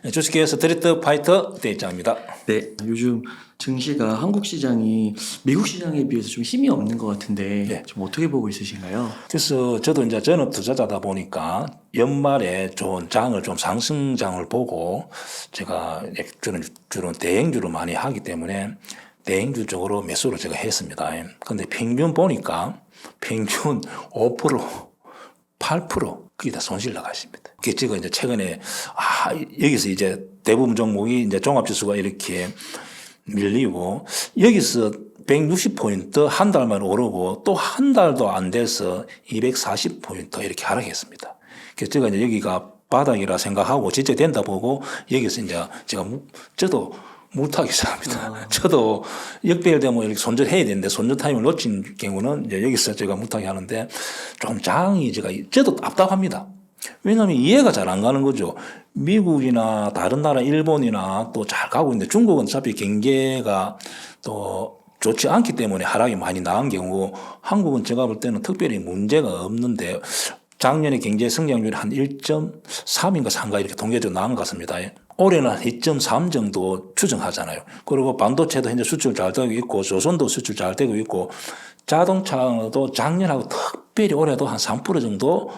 주식회사 스트리트 파이터 대장입니다. 네, 요즘 증시가 한국 시장이 미국 시장에 비해서 좀 힘이 없는 것 같은데 네. 좀 어떻게 보고 있으신가요? 그래서 저도 이제 전업 투자자다 보니까 연말에 좋은 장을 좀 상승장을 보고 제가 주로 대행주를 많이 하기 때문에 대행주 쪽으로 매수를 제가 했습니다. 근데 평균 보니까 평균 5%, 8% 그게 다 손실 나가십니다. 그게 제가 이제 최근에 여기서 이제 대부분 종목이 이제 종합지수가 이렇게 밀리고 여기서 160포인트 한 달만 오르고 또 한 달도 안 돼서 240포인트 이렇게 하락했습니다. 그래서 제가 이제 여기가 바닥이라 생각하고 진짜 된다 보고 여기서 이제 저도 물타기 시작합니다. 저도 역배열되면 이렇게 손절해야 되는데 손절 타임을 놓친 경우는 이제 여기서 제가 물타기 하는데 좀 장이 저도 답답합니다. 왜냐하면 이해가 잘 안 가는 거죠. 미국이나 다른 나라 일본이나 또 잘 가고 있는데 중국은 어차피 경제가 또 좋지 않기 때문에 하락이 많이 나은 경우 한국은 제가 볼 때는 특별히 문제가 없는데 작년에 경제 성장률이 한 1.3인가 3가 이렇게 통계적으로 나온 것 같습니다. 올해는 한 2.3 정도 추정하잖아요. 그리고 반도체도 현재 수출 잘 되고 있고 조선도 수출 잘 되고 있고 자동차도 작년하고 특별히 올해도 한 3% 정도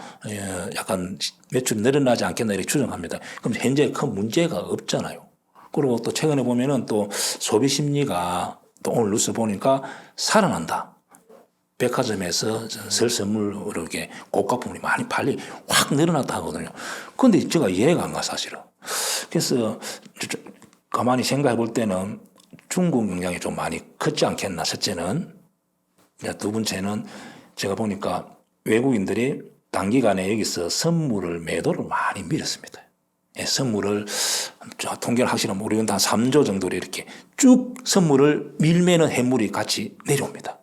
약간 매출이 늘어나지 않겠나 이렇게 추정합니다. 그럼 현재 큰 문제가 없잖아요. 그리고 또 최근에 보면은 또 소비 심리가 또 오늘 뉴스 보니까 살아난다. 백화점에서 설 선물로 이렇게 고가 부분이 많이 확 늘어났다 하거든요. 그런데 제가 이해가 안 가, 사실은. 그래서 가만히 생각해 볼 때는 중국 영향이 좀 많이 컸지 않겠나, 첫째는. 두 번째는 제가 보니까 외국인들이 단기간에 여기서 선물을 매도를 많이 밀었습니다. 예, 선물을 통계를 확실히 모르겠는데 한 3조 정도로 이렇게 쭉 선물을 밀면은 해물이 같이 내려옵니다.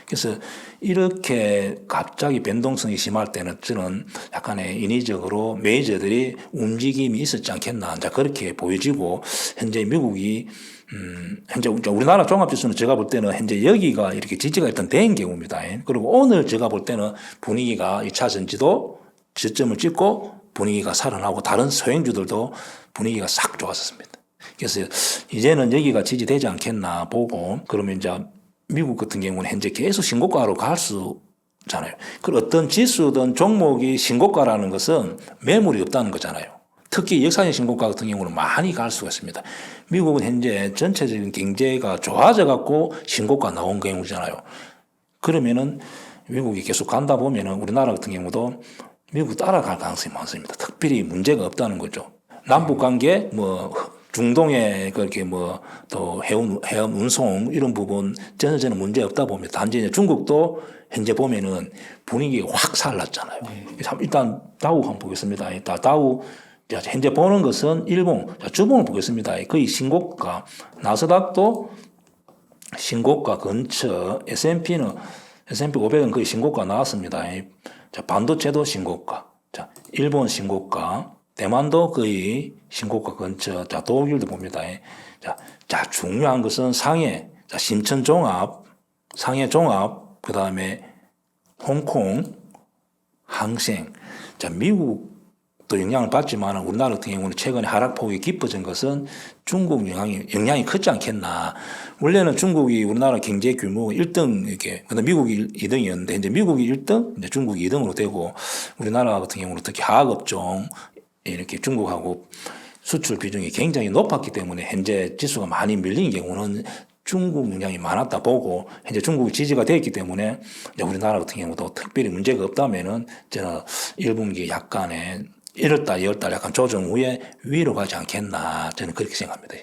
그래서 이렇게 갑자기 변동성이 심할 때는 저는 약간의 인위적으로 메이저들이 움직임이 있었지 않겠나. 이제 그렇게 보여지고 현재 미국이 현재 우리나라 종합지수는 제가 볼 때는 현재 여기가 이렇게 지지가 일단 된 경우입니다. 그리고 오늘 제가 볼 때는 분위기가 2차 전지도 저점을 찍고 분위기가 살아나고 다른 소형주들도 분위기가 싹 좋았었습니다. 그래서 이제는 여기가 지지되지 않겠나 보고 그러면 이제 미국 같은 경우는 현재 계속 신고가로 갈 수잖아요. 그 어떤 지수든 종목이 신고가라는 것은 매물이 없다는 거잖아요. 특히 역사적 신고가 같은 경우는 많이 갈 수가 있습니다. 미국은 현재 전체적인 경제가 좋아져 갖고 신고가 나온 경우잖아요. 그러면은 미국이 계속 간다 보면은 우리나라 같은 경우도 미국 따라갈 가능성이 많습니다. 특별히 문제가 없다는 거죠. 남북 관계 중동에 그렇게 또 해운 운송 이런 부분 전체는 문제 없다 봅니다. 단지 이제 중국도 현재 보면은 분위기가 확 살랐잖아요. 일단 다우 한번 보겠습니다. 다우 현재 보는 것은 일본 주봉을 보겠습니다. 거의 신고가 나스닥도 신고가 근처 S&P 500은 거의 신고가 나왔습니다. 반도체도 신고가, 일본 신고가, 대만도 거의 신고가 근처, 독일도 봅니다. 중요한 것은 상해, 신천 종합, 상해 종합, 그 다음에 홍콩, 항생, 미국도 영향을 받지만 우리나라 같은 경우는 최근에 하락폭이 깊어진 것은 중국 영향이 크지 않겠나. 원래는 중국이 우리나라 경제 규모 1등 이렇게, 근데 미국이 2등이었는데 이제 미국이 1등, 이제 중국이 2등으로 되고 우리나라 같은 경우는 특히 화학업종 이렇게 중국하고 수출 비중이 굉장히 높았기 때문에 현재 지수가 많이 밀린 경우는 중국 영향이 많았다 보고 현재 중국이 지지가 되었기 때문에 이제 우리나라 같은 경우도 특별히 문제가 없다면은 저는 1분기 약간의 1월달, 2월달 약간 조정 후에 위로 가지 않겠나 저는 그렇게 생각합니다.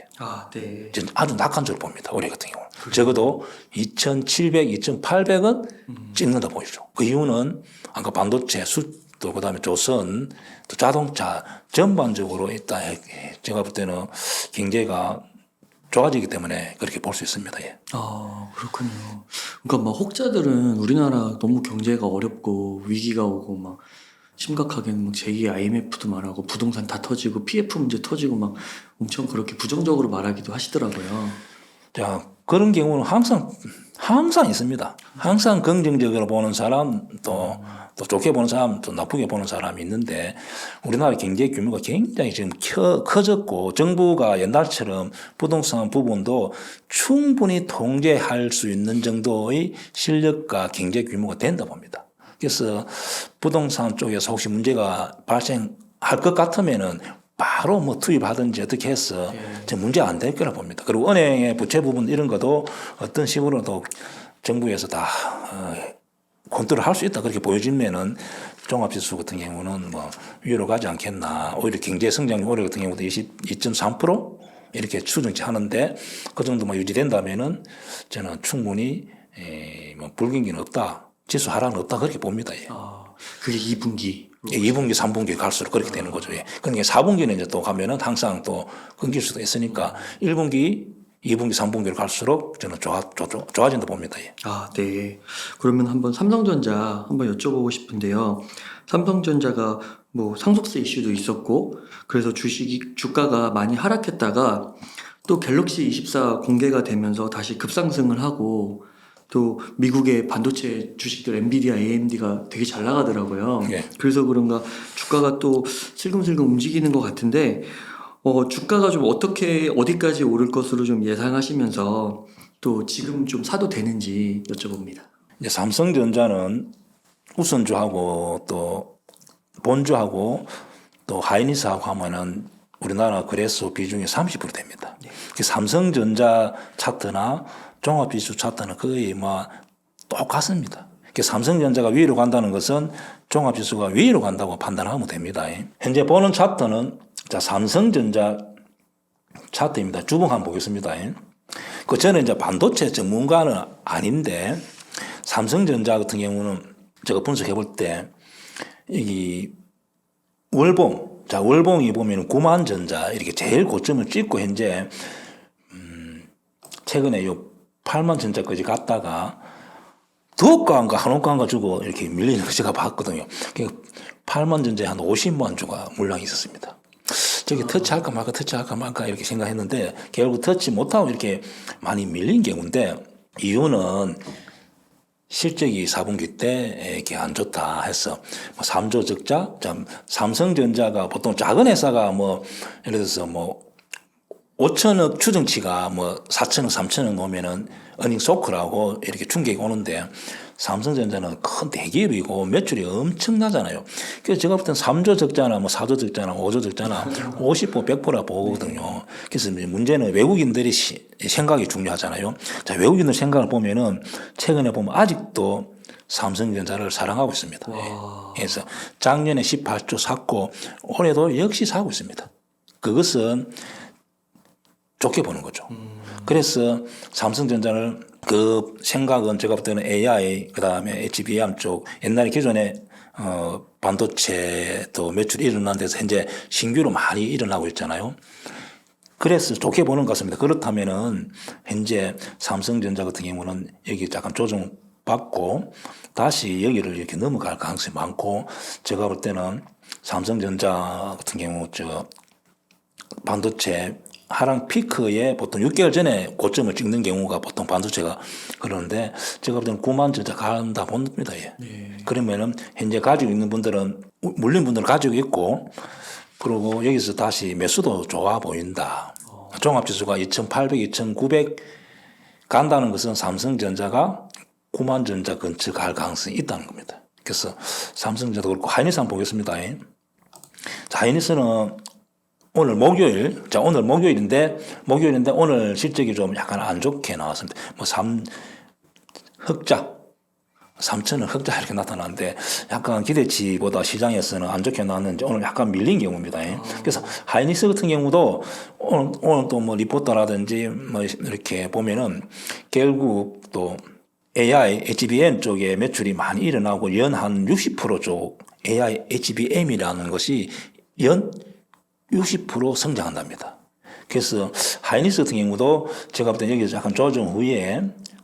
네. 저는 아주 낙관적으로 봅니다. 올해 같은 경우 적어도 2,700, 2,800은 찍는다 보이죠. 그 이유는 아까 반도체 또 그다음에 조선 또 자동차 전반적으로 일단 제가 볼 때는 경제가 좋아지기 때문에 그렇게 볼 수 있습니다. 예. 그렇군요. 그러니까 혹자들은 우리나라 너무 경제가 어렵고 위기가 오고 심각하게는 제2의 IMF도 말하고 부동산 다 터지고 PF 문제 터지고 엄청 그렇게 부정적으로 말하기도 하시더라고요. 그런 경우는 항상 있습니다. 항상 긍정적으로 보는 사람 또 좋게 보는 사람 또 나쁘게 보는 사람이 있는데 우리나라 경제 규모가 굉장히 지금 커졌고 정부가 옛날처럼 부동산 부분도 충분히 통제할 수 있는 정도의 실력과 경제 규모가 된다 봅니다. 그래서 부동산 쪽에서 혹시 문제가 발생할 것 같으면은 바로 뭐 투입하든지 어떻게 해서 문제 안 될 거라 봅니다. 그리고 은행의 부채 부분 이런 것도 어떤 식으로도 정부에서 다 컨트롤 할 수 있다 그렇게 보여지면은 종합지수 같은 경우는 뭐 위로 가지 않겠나. 오히려 경제 성장률 올해 같은 경우도 22.3% 이렇게 추정치 하는데 그 정도만 유지된다면은 저는 충분히 뭐 불경기는 없다. 지수 하락은 없다 그렇게 봅니다. 예. 그게 2분기. 2분기, 3분기 갈수록 그렇게 되는 거죠. 예. 그러니까 4분기는 이제 또 가면은 항상 또 끊길 수도 있으니까 1분기, 2분기, 3분기로 갈수록 저는 좋아진다 봅니다. 예. 네. 그러면 한번 삼성전자 한번 여쭤보고 싶은데요. 삼성전자가 뭐 상속세 이슈도 있었고, 그래서 주가가 많이 하락했다가 또 갤럭시 24 공개가 되면서 다시 급상승을 하고, 또 미국의 반도체 주식들 엔비디아, AMD가 되게 잘 나가더라고요. 예. 그래서 그런가 주가가 또 슬금슬금 움직이는 것 같은데, 주가가 좀 어디까지 오를 것으로 좀 예상하시면서 또 지금 좀 사도 되는지 여쭤봅니다. 이제 삼성전자는 우선주하고 또 본주하고 또 하이닉스하고 하면은 우리나라 거래소 비중이 30% 됩니다. 그 삼성전자 차트나 종합지수 차트는 거의 뭐 똑같습니다. 삼성전자가 위로 간다는 것은 종합지수가 위로 간다고 판단하면 됩니다. 현재 보는 차트는 자, 삼성전자 차트입니다. 주봉 한번 보겠습니다. 저는 이제 반도체 전문가는 아닌데 삼성전자 같은 경우는 제가 분석해 볼 때 이 월봉이 보면 9만전자 이렇게 제일 고점을 찍고 현재 최근에 요 8만전자까지 갔다가 더 가한가 한옥가한가 주고 이렇게 밀리는 거 제가 봤거든요. 8만전자에 한 50만 주가 물량이 있었습니다. 저기 터치할까 말까 이렇게 생각했는데 결국 터치 못하고 이렇게 많이 밀린 경우인데 이유는 실적이 4분기 때 이렇게 안 좋다 해서 뭐 3조 적자, 삼성전자가 보통 작은 회사가 뭐 예를 들어서 뭐 5천억 추정치가 뭐 4천억, 3천억 놓으면은 어닝 소크라고 이렇게 충격이 오는데 삼성전자는 큰 대기업이고 매출이 엄청나잖아요. 그래서 제가 볼 땐 3조 적자나 뭐 4조 적자나 5조 적자나 50%, 100%라 보거든요. 그래서 문제는 외국인들이 생각이 중요하잖아요. 자, 외국인들 생각을 보면은 최근에 보면 아직도 삼성전자를 사랑하고 있습니다. 그래서 작년에 18조 샀고 올해도 역시 사고 있습니다. 그것은 좋게 보는 거죠. 그래서 삼성전자를 그 생각은 제가 볼 때는 AI 그다음에 HBM 쪽 옛날에 기존에 반도체 또 매출이 일어난 데서 현재 신규로 많이 일어나고 있잖아요. 그래서 좋게 보는 것 같습니다. 그렇다면은 현재 삼성전자 같은 경우는 여기 약간 조정받고 다시 여기를 이렇게 넘어갈 가능성이 많고 제가 볼 때는 삼성전자 같은 경우 반도체 하락 피크에 보통 6개월 전에 고점을 찍는 경우가 보통 반도체가 그러는데 제가 볼 때는 9만 전자 간다 봅니다. 예. 그러면은 현재 가지고 있는 분들은 물린 분들은 가지고 있고 그리고 여기서 다시 매수도 좋아 보인다. 종합지수가 2,800, 2,900 간다는 것은 삼성전자가 9만 전자 근처 갈 가능성이 있다는 겁니다. 그래서 삼성전자도 그렇고 하이닉스 한번 보겠습니다. 자, 하이닉스는 오늘 목요일인데 오늘 실적이 좀 약간 안 좋게 나왔습니다. 뭐 3천원 흑자 이렇게 나타났는데 약간 기대치보다 시장에서는 안 좋게 나왔는지 오늘 약간 밀린 경우입니다. 그래서 하이닉스 같은 경우도 오늘 또 뭐 리포터라든지 뭐 이렇게 보면은 결국 또 AI, HBM 쪽에 매출이 많이 일어나고 연 한 60% 쪽 AI, HBM이라는 것이 연 60% 성장한답니다. 그래서 하이닉스 같은 경우도 제가 볼 때 여기서 약간 조정 후에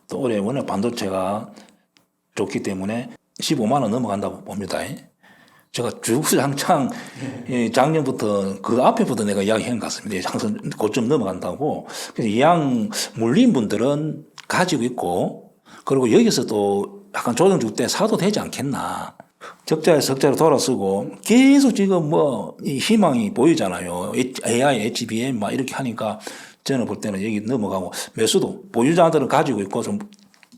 또 올해 워낙 반도체가 좋기 때문에 15만 원 넘어간다고 봅니다. 제가 주구장창 작년부터 그 앞에부터 내가 이야기한 것 같습니다. 항상 고점 넘어간다고. 그래서 이양 물린 분들은 가지고 있고, 그리고 여기서 또 약간 조정 줄 때 사도 되지 않겠나. 적자에서 적자로 돌아서고 계속 지금 뭐 이 희망이 보이잖아요. AI, HBM 막 이렇게 하니까 저는 볼 때는 여기 넘어가고 매수도 보유자들은 가지고 있고 좀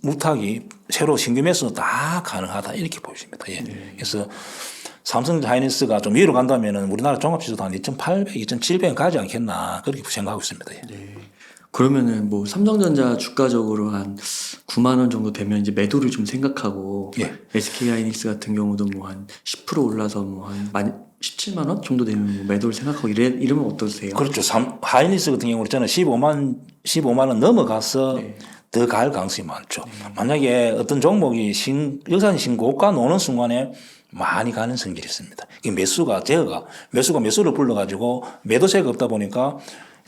무탁이 새로 신규 매수도 다 가능하다 이렇게 보여집니다. 예. 그래서 삼성 하이닉스가 좀 위로 간다면은 우리나라 종합지수도 한 2,800, 2,700 가지 않겠나 그렇게 생각하고 있습니다. 예. 네. 그러면은 뭐 삼성전자 주가적으로 한 9만 원 정도 되면 이제 매도를 좀 생각하고 예. SK 하이닉스 같은 경우도 뭐 한 10% 올라서 뭐 한 17만 원 정도 되면 뭐 매도를 생각하고 이러면 어떠세요? 그렇죠. 하이닉스 같은 경우는 저는 15만 원 넘어가서 네. 더 갈 가능성이 많죠. 만약에 어떤 종목이 역사상 신고가 노는 순간에 많이 가는 성질이 있습니다. 이 매수가 매수를 불러가지고 매도세가 없다 보니까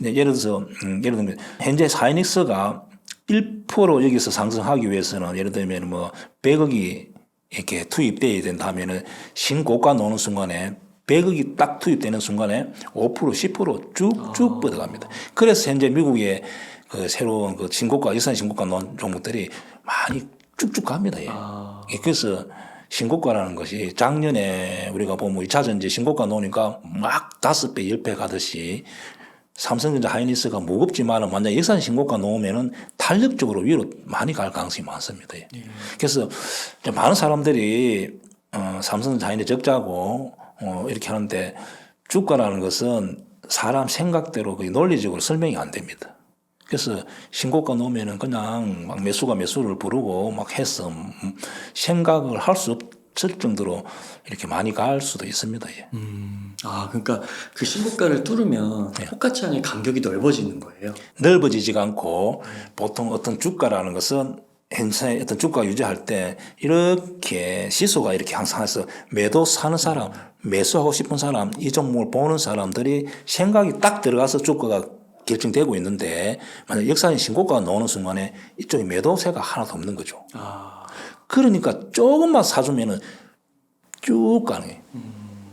예를 들면 현재 하이닉스가 1% 여기서 상승하기 위해서는 예를 들면 뭐 100억이 이렇게 투입돼야 된다면은 신고가 노는 순간에 100억이 딱 투입되는 순간에 5%, 10% 쭉쭉 뻗어갑니다. 그래서 현재 미국의 그 새로운 그 신고가, 역사상 신고가 놓은 종목들이 많이 쭉쭉 갑니다. 예. 그래서 신고가라는 것이 작년에 우리가 보면 2차 전지 신고가 놓으니까 막 5배, 10배 가듯이 삼성전자 하이닉스가 무겁지만 만약 역사상 신고가 놓으면은 탄력적으로 위로 많이 갈 가능성이 많습니다. 예. 그래서 많은 사람들이 삼성전자 하이닉스 적자고 이렇게 하는데 주가라는 것은 사람 생각대로 거의 논리적으로 설명이 안 됩니다. 그래서 신고가 놓으면은 그냥 막 매수를 부르고 막 해서 생각을 할 수 없을 정도로 이렇게 많이 갈 수도 있습니다. 예. 그러니까 그 신고가를 뚫으면 똑같이 하는 간격이 넓어지는 거예요. 넓어지지가 않고 보통 어떤 주가라는 것은 현재 어떤 주가 유지할 때 이렇게 시소가 이렇게 항상 해서 매도 사는 사람, 매수하고 싶은 사람, 이 종목을 보는 사람들이 생각이 딱 들어가서 주가가 결정되고 있는데 만약 역사적인 신고가가 나오는 순간에 이쪽에 매도세가 하나도 없는 거죠. 그러니까 조금만 사주면은 쭉 가는 거예요.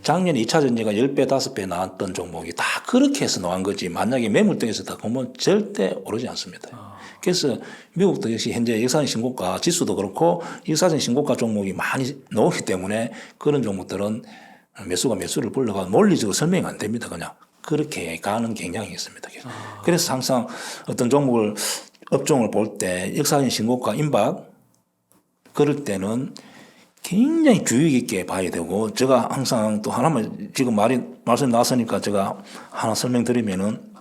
작년에 2차 전지가 10배, 5배 나왔던 종목이 다 그렇게 해서 나온 거지 만약에 매물등에서 다 보면 절대 오르지 않습니다. 그래서 미국도 역시 현재 역사적인 신고가 지수도 그렇고 역사적인 신고가 종목이 많이 나오기 때문에 그런 종목들은 매수를 불러가 논리적으로 설명이 안 됩니다. 그냥 그렇게 가는 경향이 있습니다. 그래서 항상 어떤 업종을 볼 때 역사적인 신고가 임박 그럴 때는 굉장히 주의 깊게 봐야 되고 제가 항상 또 하나만 지금 말씀 나왔으니까 제가 하나 설명드리면은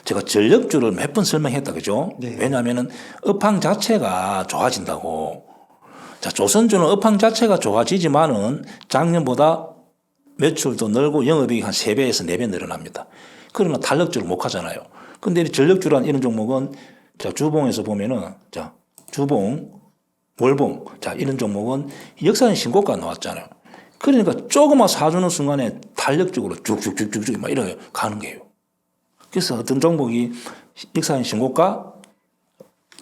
제가 전력주를 몇 번 설명했다 그죠? 네. 왜냐하면은 업황 자체가 좋아진다고. 자, 조선주는 업황 자체가 좋아지지만은 작년보다 매출도 늘고 영업이익이 한 3배에서 4배 늘어납니다. 그러나 탄력주를 못 하잖아요. 근데 전력주란 이런 종목은 자, 주봉에서 보면은 자, 주봉, 월봉 자, 이런 종목은 역사적인 신고가 나왔잖아요. 그러니까 조금만 사주는 순간에 탄력적으로 쭉쭉쭉쭉 막 이렇게 가는 거예요. 그래서 어떤 종목이 역사적인 신고가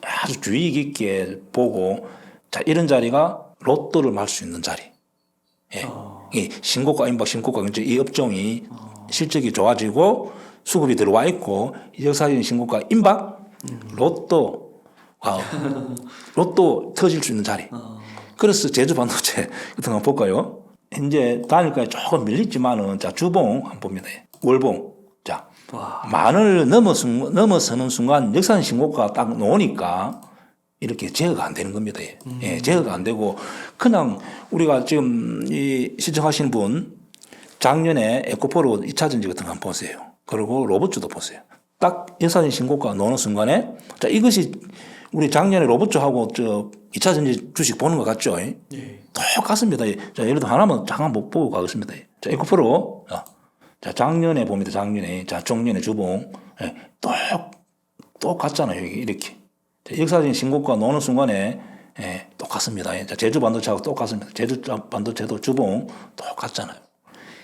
아주 주의 깊게 보고 자, 이런 자리가 로또를 말 수 있는 자리. 예. 이 신고가 임박 이제 이 업종이 실적이 좋아지고 수급이 들어와 있고 역사적인 신고가 임박 로또 터질 수 있는 자리. 그래서 제주 반도체 같은 거 볼까요? 현재 단일가에 조금 밀리지만은 자 주봉 한번 봅니다. 월봉 자 만을 넘어서는 순간 역사적인 신고가 딱 나오니까 이렇게 제어가 안 되는 겁니다. 예, 제어가 안 되고 그냥 우리가 지금 이 시청하시는 분 작년에 에코프로 2차 전지 같은 거 한번 보세요. 그리고 로봇주도 보세요. 딱 역사적인 신고가 나오는 순간에 자 이것이 우리 작년에 로봇주하고 2차 전지 주식 보는 것 같죠? 예. 똑같습니다. 자 예를 들어 하나만 잠깐 보고 가겠습니다. 자 에코프로 자 작년에 봅니다. 자 종년에 주봉 예, 똑같잖아요. 이렇게. 역사적인 신고가 나오는 순간에 예, 똑같습니다. 제주 반도체하고 똑같습니다. 제주 반도체도 주봉 똑같잖아요.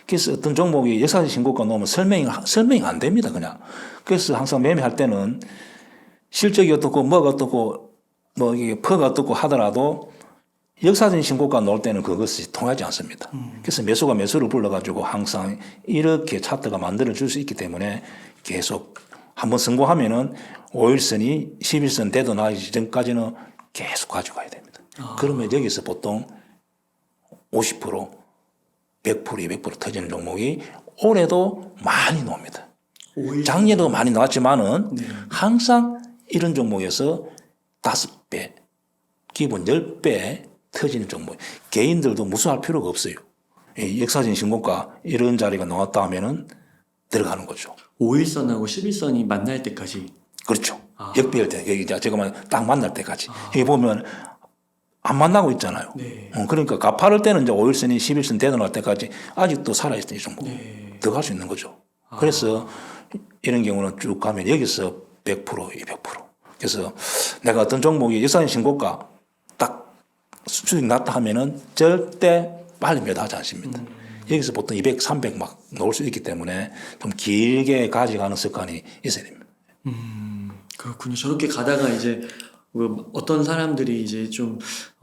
그래서 어떤 종목이 역사적인 신고가 나오면 설명이 안 됩니다. 그냥. 그래서 항상 매매할 때는 실적이 어떻고 뭐가 어떻고 뭐 이게 퍼가 어떻고 하더라도 역사적인 신고가 나올 때는 그것이 통하지 않습니다. 그래서 매수가 매수를 불러가지고 항상 이렇게 차트가 만들어질 수 있기 때문에 계속 한번 성공하면은 5일선이 11선 되도 나기 전까지는 계속 가져가야 됩니다. 그러면 여기서 보통 50%, 100%, 200% 터지는 종목이 올해도 많이 나옵니다. 작년에도 많이 나왔지만은 항상 이런 종목에서 5배, 기본 10배 터지는 종목. 개인들도 무서워할 필요가 없어요. 이 역사적인 신고가 이런 자리가 나왔다 하면은 들어가는 거죠. 5일선하고 11선이 만날 때까지. 그렇죠. 역배열 때, 여기 제가 딱 만날 때까지. 여기 보면 안 만나고 있잖아요. 네. 그러니까 가파를 때는 이제 5일선이 11선 되어날 때까지 아직도 살아있어요, 이 종목. 들어갈 수 있는 거죠. 그래서 이런 경우는 쭉 가면 여기서 100%, 200%. 그래서 내가 어떤 종목이 역사적인 신고가 딱 수익 났다 하면은 절대 빨리 매도하지 않습니다. 여기서 보통 200, 300 막 나올 수 있기 때문에 좀 길게 가져가는 습관이 있어야 됩니다. 그렇군요. 저렇게 가다가 이제 어떤 사람들이 이제 좀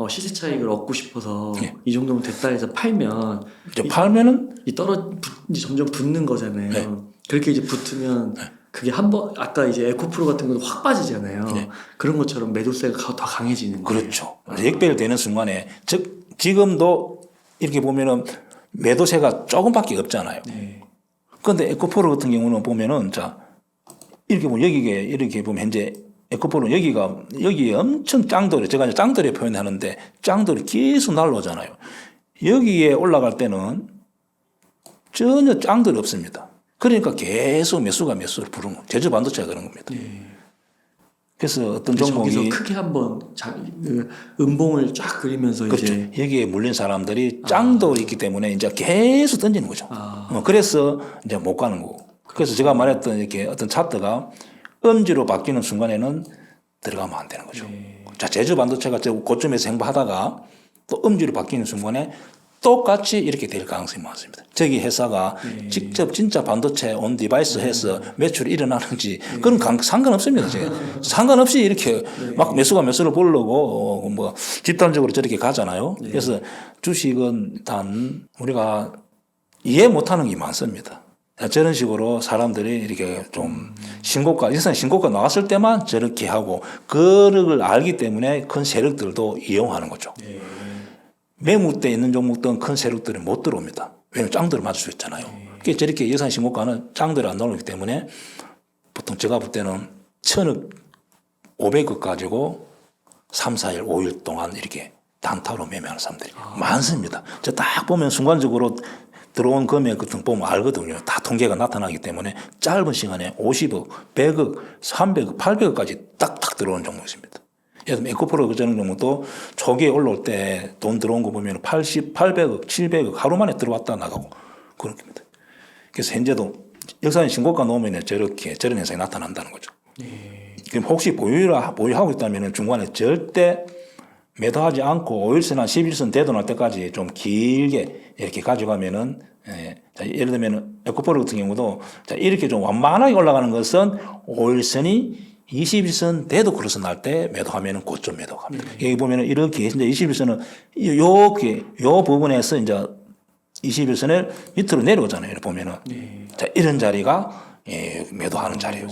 시세 차익을 얻고 싶어서 이 정도면 됐다 해서 팔면 이제 팔면은 이제 점점 붙는 거잖아요. 네. 그렇게 이제 붙으면 그게 한번 아까 이제 에코프로 같은 것도 확 빠지잖아요. 네. 그런 것처럼 매도세가 더 강해지는 거예요. 그렇죠. 역배열 되는 순간에 즉 지금도 이렇게 보면은 매도세가 조금밖에 없잖아요. 네. 그런데 에코프로 같은 경우는 보면은 자 이렇게 보면 여기에 이렇게 보면 현재 에코프로 여기에 엄청 짱돌이 제가 이제 짱돌이 표현하는데 짱돌이 계속 날라오잖아요. 여기에 올라갈 때는 전혀 짱돌이 없습니다. 그러니까 계속 매수를 부르는 거예요. 제주 반도체가 그런 겁니다. 그래서 어떤 종목이 저기서 크게 한번 음봉을 쫙 그리면서 그렇죠. 이제 여기에 물린 사람들이 짱돌이 있기 때문에 이제 계속 던지는 거죠. 그래서 이제 못 가는 거고. 그래서 제가 말했던 이렇게 어떤 차트가 음지로 바뀌는 순간에는 들어가면 안 되는 거죠. 자, 제주 반도체가 고점에서 행보하다가 또 음지로 바뀌는 순간에 똑같이 이렇게 될 가능성이 많습니다. 저기 회사가 직접 진짜 반도체 온 디바이스 해서 매출이 일어나는지 그런 상관없습니다. 지금. 상관없이 이렇게 막 매수를 보려고 뭐 집단적으로 저렇게 가잖아요. 그래서 주식은 단 우리가 이해 못하는 게 많습니다. 저런 식으로 사람들이 이렇게 좀 신고가 나왔을 때만 저렇게 하고 그걸 알기 때문에 큰 세력들도 이용하는 거죠. 매물대 있는 종목들은 큰 세력들이 못 들어옵니다. 왜냐하면 짱들을 맞을 수 있잖아요. 그러니까 저렇게 예산 신고가는 짱들이 안 나오기 때문에 보통 제가 볼 때는 1,000억 500억 가지고 3, 4일, 5일 동안 이렇게 단타로 매매하는 사람들이 많습니다. 저 딱 보면 순간적으로 들어온 금액 같은 거 보면 알거든요. 다 통계가 나타나기 때문에 짧은 시간에 50억, 100억, 300억, 800억까지 딱딱 들어오는 종목이 있습니다. 예를 들면 에코프로 그저는 종목도 초기에 올라올 때 돈 들어온 거 보면 80, 800억, 700억 하루 만에 들어왔다 나가고 그런 겁니다. 그래서 현재도 역사적인 신고가 놓으면 저런 현상이 나타난다는 거죠. 그럼 혹시 보유하고 있다면 중간에 절대 매도하지 않고 5일선, 11선 되돌아날 때까지 좀 길게 이렇게 가져가면은, 예를 들면 에코프로 같은 경우도 이렇게 좀 완만하게 올라가는 것은 5일선이 21선 돼도 크로스 날 때 매도하면은 고점 매도 갑니다. 여기 보면은 이렇게 이제 21선은 요 부분에서 이제 21선을 밑으로 내려오잖아요. 이렇게 보면은. 자, 이런 자리가 매도하는 자리예요.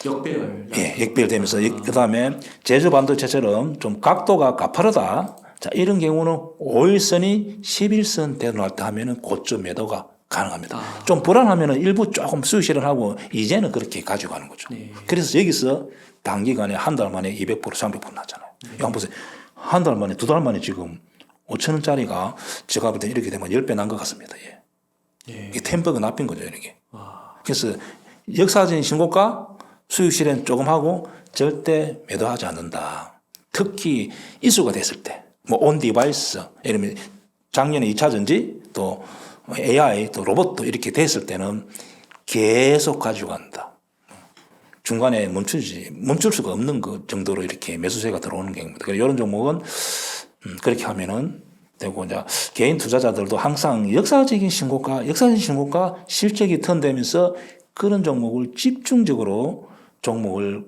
역배열. 역배열되면서 그 다음에 제주 반도체처럼 좀 각도가 가파르다. 자, 이런 경우는 5일선이 11선 되돌아날 때 하면은 고점 매도가 가능합니다. 좀 불안하면은 일부 조금 수익 실현하고 이제는 그렇게 가져가는 거죠. 그래서 여기서 단기간에 한 달 만에 200%, 300% 났잖아요. 한번 보세요. 한 달 만에, 2달 만에 지금 5,000원짜리가 제가 볼 때 이렇게 되면 10배 난 것 같습니다. 이게 템버가 납인 거죠, 이렇게. 그래서 역사적인 신고가 수익 실현 조금 하고 절대 매도하지 않는다. 특히 이슈가 됐을 때, 뭐 온 디바이스, 예를 들면 작년에 2차 전지 또 AI 또 로봇도 이렇게 됐을 때는 계속 가지고 간다. 중간에 멈출 수가 없는 그 정도로 이렇게 매수세가 들어오는 경우입니다. 그래서 이런 종목은 그렇게 하면은 되고 이제 개인 투자자들도 항상 역사적인 신고가 실적이 턴되면서 그런 종목을 집중적으로 종목을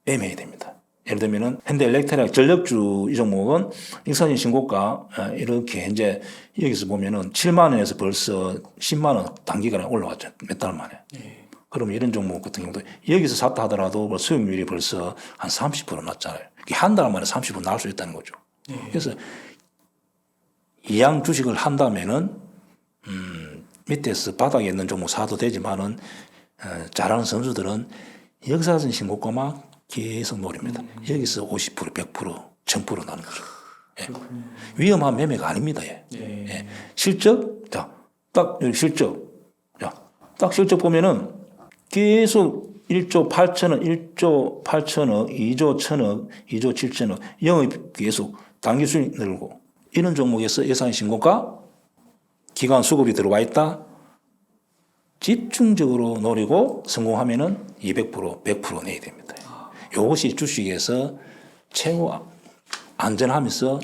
매매해야 됩니다. 예를 들면은 현대엘렉트릭 전력주 이 종목은 익사진 신고가 이렇게 현재 여기서 보면은 7만 원에서 벌써 10만 원 단기간에 올라왔죠. 몇 달 만에. 그러면 이런 종목 같은 경우도 여기서 샀다 하더라도 뭐 수익률이 벌써 한 30% 났잖아요. 한 달 만에 30% 나올 수 있다는 거죠. 그래서 이양 주식을 한다면은 밑에서 바닥에 있는 종목 사도 되지만은 잘하는 선수들은 역사적인 신고가 막 계속 노립니다. 여기서 50%, 100%, 1000% 나는 거죠. 예. 위험한 매매가 아닙니다. 예. 예. 실적, 자, 딱 여기 실적, 자, 딱 실적 보면은 계속 1조 8천억, 1조 8천억, 2조 1천억, 2조 7천억, 영업 계속 단기 수익 늘고 이런 종목에서 예상 신고가 기관 수급이 들어와 있다. 집중적으로 노리고 성공하면은 200%, 100% 내야 됩니다. 이것이 주식에서 최고 안전하면서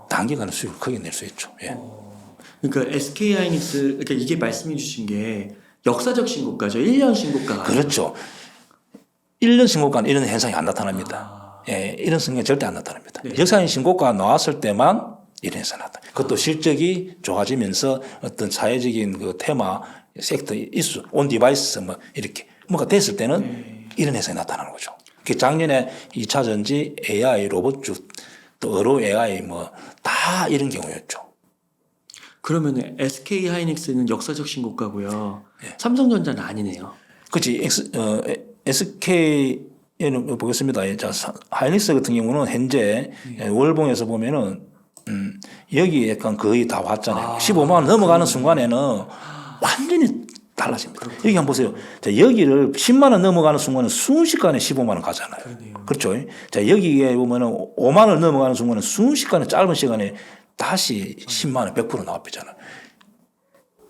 단기간에 수익을 크게 낼 수 있죠. 예. 그러니까 SK 하이닉스 그러니까 이게 말씀해 주신 게 역사적 신고가죠. 1년 신고가. 그렇죠. 1년 신고가는 이런 현상이 안 나타납니다. 예, 이런 성격이 절대 안 나타납니다. 네. 역사적인 신고가가 나왔을 때만 이런 현상이 나타납니다. 그것도 실적이 좋아지면서 어떤 사회적인 그 테마, 섹터, 이슈, 온 디바이스 뭐 이렇게 뭐가 됐을 때는 이런 현상이 나타나는 거죠. 작년에 2차 전지, AI, 로봇주, 또 의료 AI 뭐 다 이런 경우였죠. 그러면 SK 하이닉스는 역사적 신고가고요. 예. 삼성전자는 아니네요. 그렇지. SK에는 보겠습니다. 자, 하이닉스 같은 경우는 현재 월봉에서 보면은 여기 약간 거의 다 왔잖아요. 15만 원 넘어가는 순간에는 완전히 달라집니다. 여기 한번 보세요. 자, 여기를 10만 원 넘어가는 순간은 순식간에 15만 원 가잖아요. 그렇죠. 자, 여기에 보면은 5만 원 넘어가는 순간은 순식간에 짧은 시간에 다시 10만 원 100% 나와버리잖아요.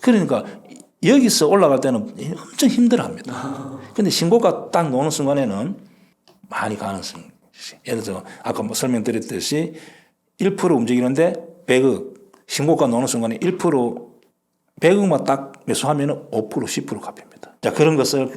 그러니까 여기서 올라갈 때는 엄청 힘들어 합니다. 근데 신고가 딱 놓는 순간에는 많이 가능성. 예를 들어 아까 뭐 설명드렸듯이 1% 움직이는데 100억 신고가 놓는 순간에 1% 100억만 딱 매수하면 5% 10% 갚입니다. 자, 그런 것을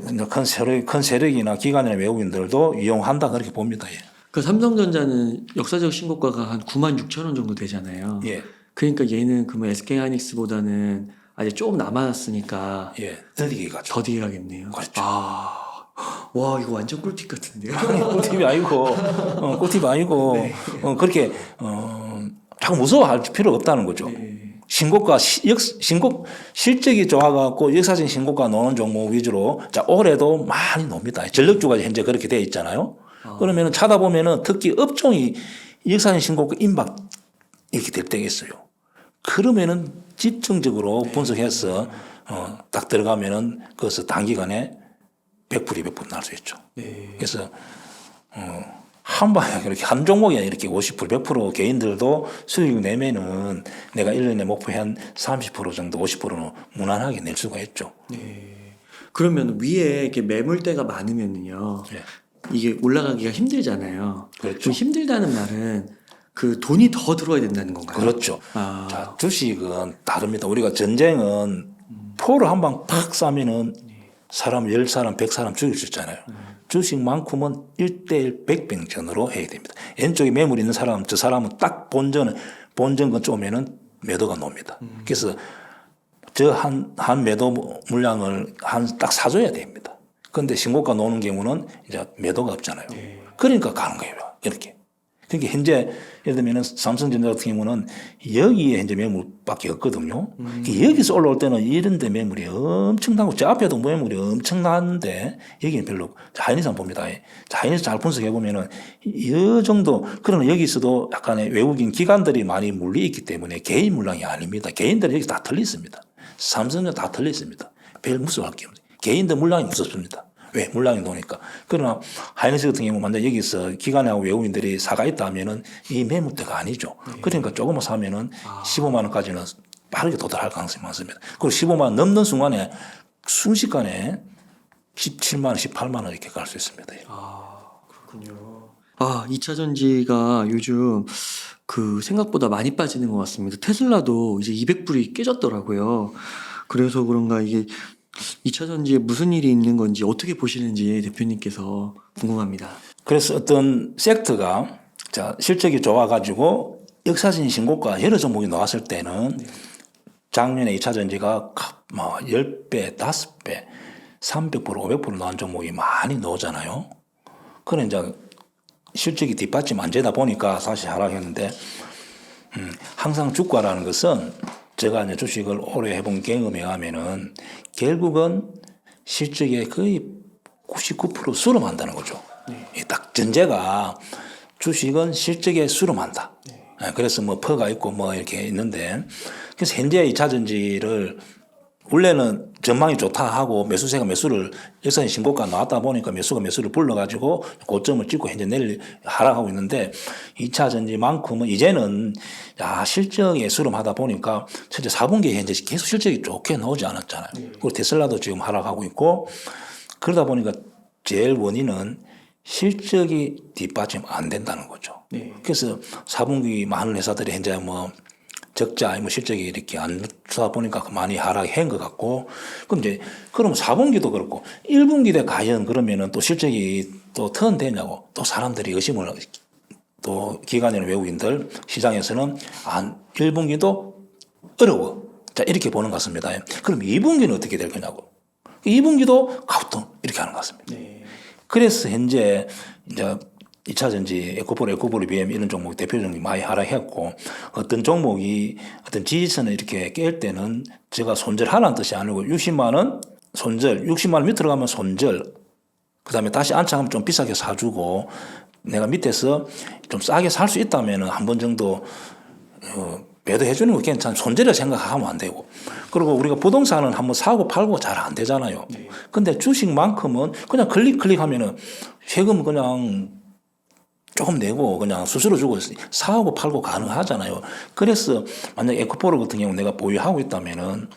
큰 세력이나 기관이나 외국인들도 이용한다 그렇게 봅니다. 예. 그 삼성전자는 역사적 신고가가 한 9만 6천 원 정도 되잖아요. 예. 그러니까 얘는 그러면 SK 하이닉스보다는 아직 조금 남았으니까 예. 더디게 가죠. 더디게 가겠네요. 그렇죠. 와 이거 완전 꿀팁 같은데요. 꿀팁이 아니고, 꿀팁이 아니고, 그렇게, 자꾸 무서워할 필요가 없다는 거죠. 신고가, 실적이 좋아갖고 역사적인 신고가 노는 종목 위주로, 자, 올해도 많이 놉니다. 전력주가 현재 그렇게 돼 있잖아요. 그러면은 찾아보면은 특히 업종이 역사적인 신고가 임박 이렇게 될 때가 있어요. 그러면은 집중적으로 분석해서, 딱 들어가면은 그것을 단기간에 100% 200% 날 수 있죠. 그래서 한 방에 그렇게 한 종목에 이렇게 50% 100% 개인들도 수익 내면은 내가 1년에 목표 한 30% 정도 50%는 무난하게 낼 수가 있죠. 그러면 위에 이렇게 매물대가 많으면은요. 예. 이게 올라가기가 힘들잖아요. 그렇죠. 그럼 힘들다는 말은 그 돈이 더 들어야 된다는 건가요? 그렇죠. 아. 자, 주식은 다릅니다. 우리가 전쟁은 포를 한 방 팍 쏴면은 사람 10사람 100사람 죽일 수 있잖아요. 주식만큼은 1대1 백병전으로 해야 됩니다. 왼쪽에 매물 있는 사람, 저 사람은 딱 본전건 쪼면은 매도가 놉니다. 그래서 저 한 매도 물량을 딱 사줘야 됩니다. 그런데 신고가 놓는 경우는 이제 매도가 없잖아요. 그러니까 가는 거예요. 이렇게. 그러니까 현재 예를 들면 삼성전자 같은 경우는 여기에 현재 매물밖에 없거든요. 여기서 올라올 때는 이런 데 매물이 엄청나고 저 앞에도 매물이 엄청난데 여기는 별로 없고. 자, 하이닉스 한번 봅니다. 자, 하이닉스 잘 분석해 보면은 이 정도 그러나 여기서도 약간의 외국인 기관들이 많이 물리 있기 때문에 개인 물량이 아닙니다. 개인들이 여기 다 털려 있습니다. 삼성전자 다 털려 있습니다. 별 무서워할 게 없어요. 개인들 물량이 무섭습니다. 왜? 물량이 노니까. 그러나 하이닉스 같은 경우 만약 여기서 기관하고 외국인들이 사가 있다 하면은 이 매물대가 아니죠. 그러니까 조금만 사면은 15만 원까지는 빠르게 도달할 가능성이 많습니다. 그리고 15만 원 넘는 순간에 순식간에 17만 원, 18만 원 이렇게 갈 수 있습니다. 그렇군요. 2차 전지가 요즘 그 생각보다 많이 빠지는 것 같습니다. 테슬라도 이제 200불이 깨졌더라고요. 그래서 그런가 이게 2차 전지에 무슨 일이 있는 건지 어떻게 보시는지 대표님께서 궁금합니다. 그래서 어떤 섹터가 자, 실적이 좋아가지고 역사적인 신고가 여러 종목이 나왔을 때는 작년에 2차 전지가 뭐 10배, 5배, 300%, 500% 나온 종목이 많이 나오잖아요. 그런 이제 실적이 뒷받침 안 되다 보니까 사실 하락했는데 항상 주가라는 것은 제가 이제 주식을 오래 해본 경험에 의하면은 결국은 실적의 거의 99% 수렴한다는 거죠. 이 딱 전제가 주식은 실적에 수렴한다. 그래서 뭐 퍼가 있고 뭐 이렇게 있는데 그래서 현재 2차 전지를 원래는 전망이 좋다 하고 매수세가 매수를 역사적인 신고가 나왔다 보니까 매수가 매수를 불러가지고 고점을 찍고 현재 내일 하락하고 있는데 2차 전지만큼은 이제는 실적에 수렴하다 보니까 현재 4분기에 현재 계속 실적이 좋게 나오지 않았잖아요. 그리고 테슬라도 지금 하락하고 있고 그러다 보니까 제일 원인은 실적이 뒷받침 안 된다는 거죠. 그래서 4분기 많은 회사들이 현재 뭐 적자, 뭐 실적이 이렇게 안 좋다 보니까 많이 하락한 것 같고, 그럼 4분기도 그렇고, 1분기 때 과연 그러면은 또 실적이 또 턴 되냐고, 또 사람들이 의심을, 또 기관이나 외국인들, 시장에서는 1분기도 어려워. 자, 이렇게 보는 것 같습니다. 그럼 2분기는 어떻게 될 거냐고. 2분기도 가부통 이렇게 하는 것 같습니다. 그래서 현재 이제 2차 전지, 에코프로, BM 이런 종목 대표 종목이 많이 하락했고 어떤 종목이 어떤 지지선을 이렇게 깰 때는 제가 손절하라는 뜻이 아니고 60만 원 손절, 60만 원 밑으로 가면 손절, 그 다음에 다시 안착하면 좀 비싸게 사주고 내가 밑에서 좀 싸게 살 수 있다면 한 번 정도 매도해 주는 거 괜찮아. 손절을 생각하면 안 되고. 그리고 우리가 부동산은 한번 사고 팔고 잘 안 되잖아요. 근데 주식만큼은 그냥 클릭하면은 세금 그냥 조금 내고 그냥 수수료 주고 사고 팔고 가능하잖아요. 그래서 만약 에코프로 같은 경우 내가 보유하고 있다면은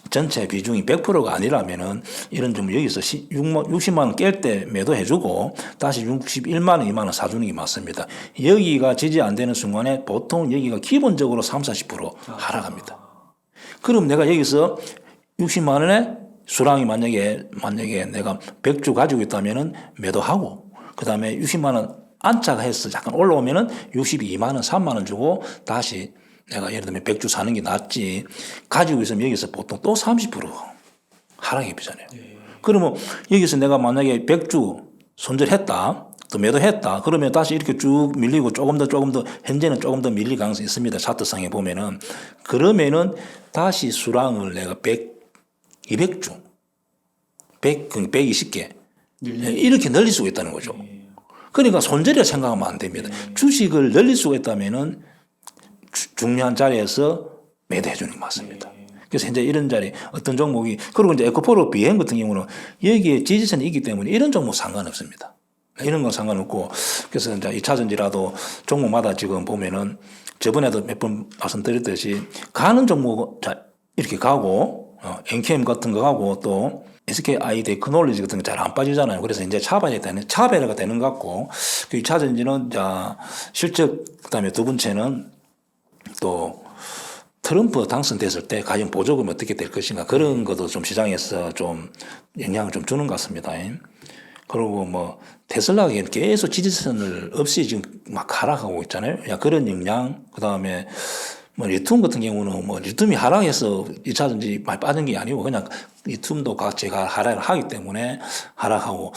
전체 비중이 100%가 아니라면은 이런 좀 여기서 60만 원 깰 때 매도해주고 다시 61만 원, 2만 원 사주는 게 맞습니다. 여기가 지지 안 되는 순간에 보통 여기가 기본적으로 30, 40% 하락합니다. 그럼 내가 여기서 60만 원에 수량이 만약에 내가 100주 가지고 있다면은 매도하고 그 다음에 60만 원 안착해서 약간 올라오면은 62만 원, 3만 원 주고 다시 내가 예를 들면 100주 사는 게 낫지. 가지고 있으면 여기서 보통 또 30% 하락이 비잖아요. 그러면 여기서 내가 만약에 100주 손절했다, 또 매도했다, 그러면 다시 이렇게 쭉 밀리고 조금 더 현재는 조금 더 밀릴 가능성이 있습니다. 차트상에 보면은. 그러면은 다시 수량을 내가 200주, 120개 이렇게 늘릴 수가 있다는 거죠. 그러니까 손절이라 생각하면 안 됩니다. 주식을 늘릴 수가 있다면은 중요한 자리에서 매도해 주는 게 맞습니다. 그래서 현재 이런 자리 어떤 종목이 그리고 이제 에코프로 BM 같은 경우는 여기에 지지선이 있기 때문에 이런 종목 상관없습니다. 이런 건 상관없고 그래서 이제 2차 전지라도 종목마다 지금 보면은 저번에도 몇 번 말씀드렸듯이 가는 종목 이렇게 가고 NKM 같은 거 가고 또 SKI 테크놀로지 같은 거 잘 안 빠지잖아요. 그래서 이제 차별화가 되는 것 같고 그 2차 전지는 실적 그다음에 두 번째는 또 트럼프 당선됐을 때 과연 보조금이 어떻게 될 것인가 그런 것도 좀 시장에서 좀 영향을 좀 주는 것 같습니다. 그리고 뭐 테슬라가 계속 지지선을 없이 지금 막 하락하고 있잖아요. 그런 영향 그다음에 뭐 리튬 같은 경우는 뭐 리튬이 하락해서 2차 전지 많이 빠진 게 아니고 그냥 리튬도 제가 하락을 하기 때문에 하락하고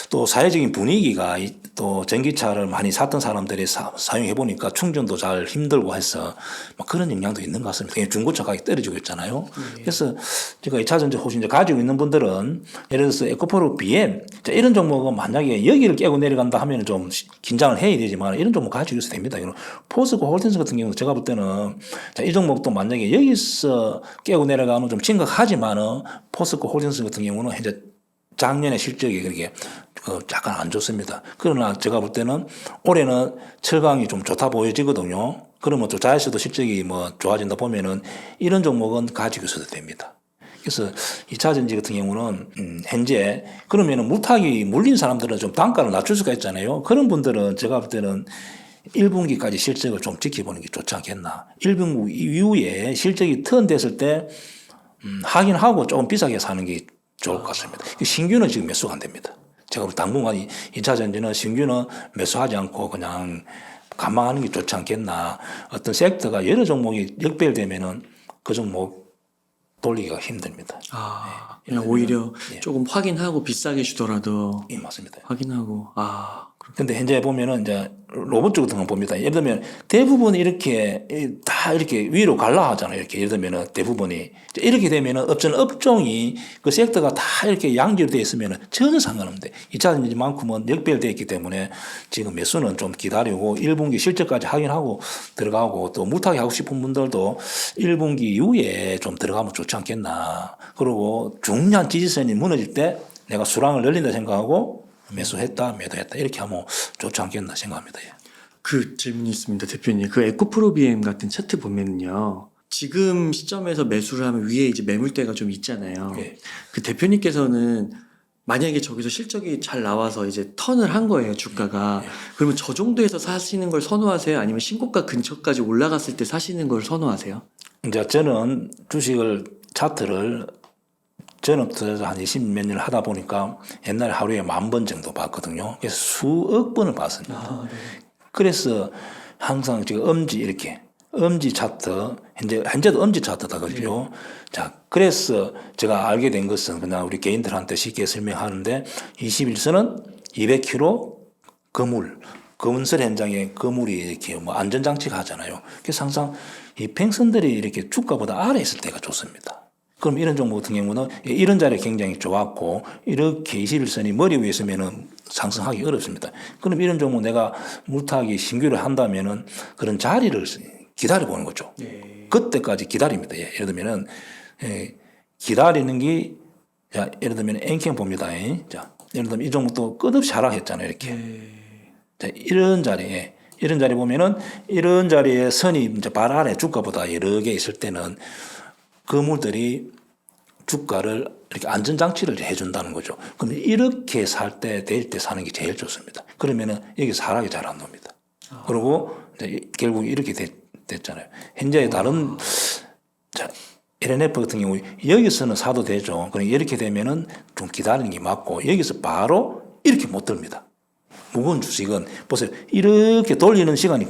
또 사회적인 분위기가 또 전기차를 많이 샀던 사람들이 사용해 보니까 충전도 잘 힘들고 해서 막 그런 영향도 있는 것 같습니다. 중고차 가격이 떨어지고 있잖아요. 그래서 제가 2차 전지 혹시 이제 가지고 있는 분들은 예를 들어서 에코프로 BM 이런 종목은 만약에 여기를 깨고 내려간다 하면 좀 긴장을 해야 되지만 이런 종목 가지고 있어도 됩니다. 포스코 홀딩스 같은 경우는 제가 볼 때는 이 종목도 만약에 여기서 깨고 내려가면 좀 심각하지만은 포스코 홀딩스 같은 경우는 현재 작년에 실적이 그렇게 약간 안 좋습니다. 그러나 제가 볼 때는 올해는 철강이 좀 좋다 보여지거든요. 그러면 또 자회사도 실적이 뭐 좋아진다 보면은 이런 종목은 가지고 있어도 됩니다. 그래서 2차 전지 같은 경우는 현재 그러면은 물타기 물린 사람들은 좀 단가를 낮출 수가 있잖아요. 그런 분들은 제가 볼 때는 1분기까지 실적을 좀 지켜보는 게 좋지 않겠나. 1분기 이후에 실적이 턴됐을 때 확인하고 조금 비싸게 사는 게 좋을 것 같습니다. 신규는 지금 매수가 안 됩니다. 제가 볼 때 당분간 2차 전지는 신규는 매수하지 않고 그냥 감망하는 게 좋지 않겠나. 어떤 섹터가 여러 종목이 역별되면은 그 종목 돌리기가 힘듭니다. 그냥 오히려 조금 확인하고 비싸게 주더라도 예, 맞습니다. 확인하고 근데 현재 보면은 이제 로봇 쪽 같은 거 봅니다. 예를 들면 대부분 이렇게 다 이렇게 위로 갈라 하잖아요. 이렇게 예를 들면은 대부분이 이렇게 되면은 어떤 업종이 그 섹터가 다 이렇게 양질되어 있으면은 전혀 상관없는데 2차 전지만큼은 역별되어 있기 때문에 지금 매수는 좀 기다리고 1분기 실적까지 확인하고 들어가고 또 무타기 하고 싶은 분들도 1분기 이후에 좀 들어가면 좋지 않겠나. 그리고 중요한 지지선이 무너질 때 내가 수량을 늘린다 생각하고 매수했다, 매도했다 이렇게 하면 좋지 않겠나 생각합니다. 예. 그 질문이 있습니다, 대표님. 그 에코프로비엠 같은 차트 보면은요, 지금 시점에서 매수를 하면 위에 이제 매물대가 좀 있잖아요. 예. 그 대표님께서는 만약에 저기서 실적이 잘 나와서 이제 턴을 한 거예요, 주가가. 그러면 저 정도에서 사시는 걸 선호하세요? 아니면 신고가 근처까지 올라갔을 때 사시는 걸 선호하세요? 이제 저는 주식을 차트를 전업투자에서 한 20몇 년을 하다 보니까 옛날에 하루에 10,000번 정도 봤거든요. 그래서 수억 번을 봤습니다. 그래서 항상 지금 엄지 차트, 현재도 엄지 차트다 그러죠. 자, 그래서 제가 알게 된 것은 그냥 우리 개인들한테 쉽게 설명하는데 21선은 200km 건설 현장에 거물이 이렇게 뭐 안전장치가 하잖아요. 그래서 항상 이 팽선들이 이렇게 주가보다 아래에 있을 때가 좋습니다. 그럼 이런 종목 같은 경우는 이런 자리에 굉장히 좋았고 이렇게 21선이 머리 위에 있으면은 상승하기 어렵습니다. 그럼 이런 종목 내가 물타기 신규를 한다면은 그런 자리를 기다려보는 거죠. 그때까지 기다립니다. 예를 들면은 기다리는 게 자, 예를 들면 엔캠 봅니다. 자, 예를 들면 이 종목도 끝없이 하락했잖아요. 이렇게. 자, 이런 자리 보면은 이런 자리에 선이 이제 발 아래 주가보다 여러 개 있을 때는 그물들이 주가를 이렇게 안전장치를 해준다는 거죠. 그럼 이렇게 살 때, 내일 때 사는 게 제일 좋습니다. 그러면은 여기서 하락이 잘 안 납니다. 그리고 이제 결국 이렇게 됐잖아요. 현재 다른, 자, LNF 같은 경우 여기서는 사도 되죠. 그럼 이렇게 되면은 좀 기다리는 게 맞고 여기서 바로 이렇게 못 듭니다. 무거운 주식은 보세요. 이렇게 돌리는 시간이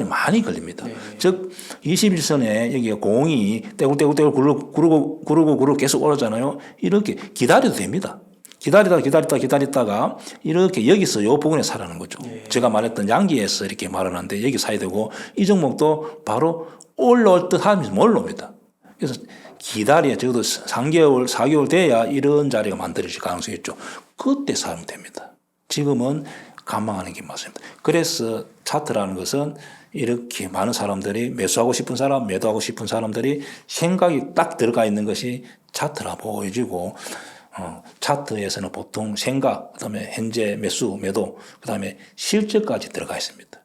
많이 걸립니다. 즉 21선에 여기 공이 떼굴떼굴 구르고 계속 오르잖아요. 이렇게 기다려도 됩니다. 기다리다가 이렇게 여기서 요 부분에 사라는 거죠. 제가 말했던 양기에서 이렇게 말하는데 여기 사야 되고 이 종목도 바로 올라올 듯 하면서 올라옵니다. 그래서 기다려야 적어도 3개월, 4개월 돼야 이런 자리가 만들어질 가능성이 있죠. 그때 사면 됩니다. 지금은 감망하는 게 맞습니다. 그래서 차트라는 것은 이렇게 많은 사람들이 매수하고 싶은 사람, 매도하고 싶은 사람들이 생각이 딱 들어가 있는 것이 차트라 보여지고 차트에서는 보통 생각, 그다음에 현재 매수, 매도, 그다음에 실적까지 들어가 있습니다.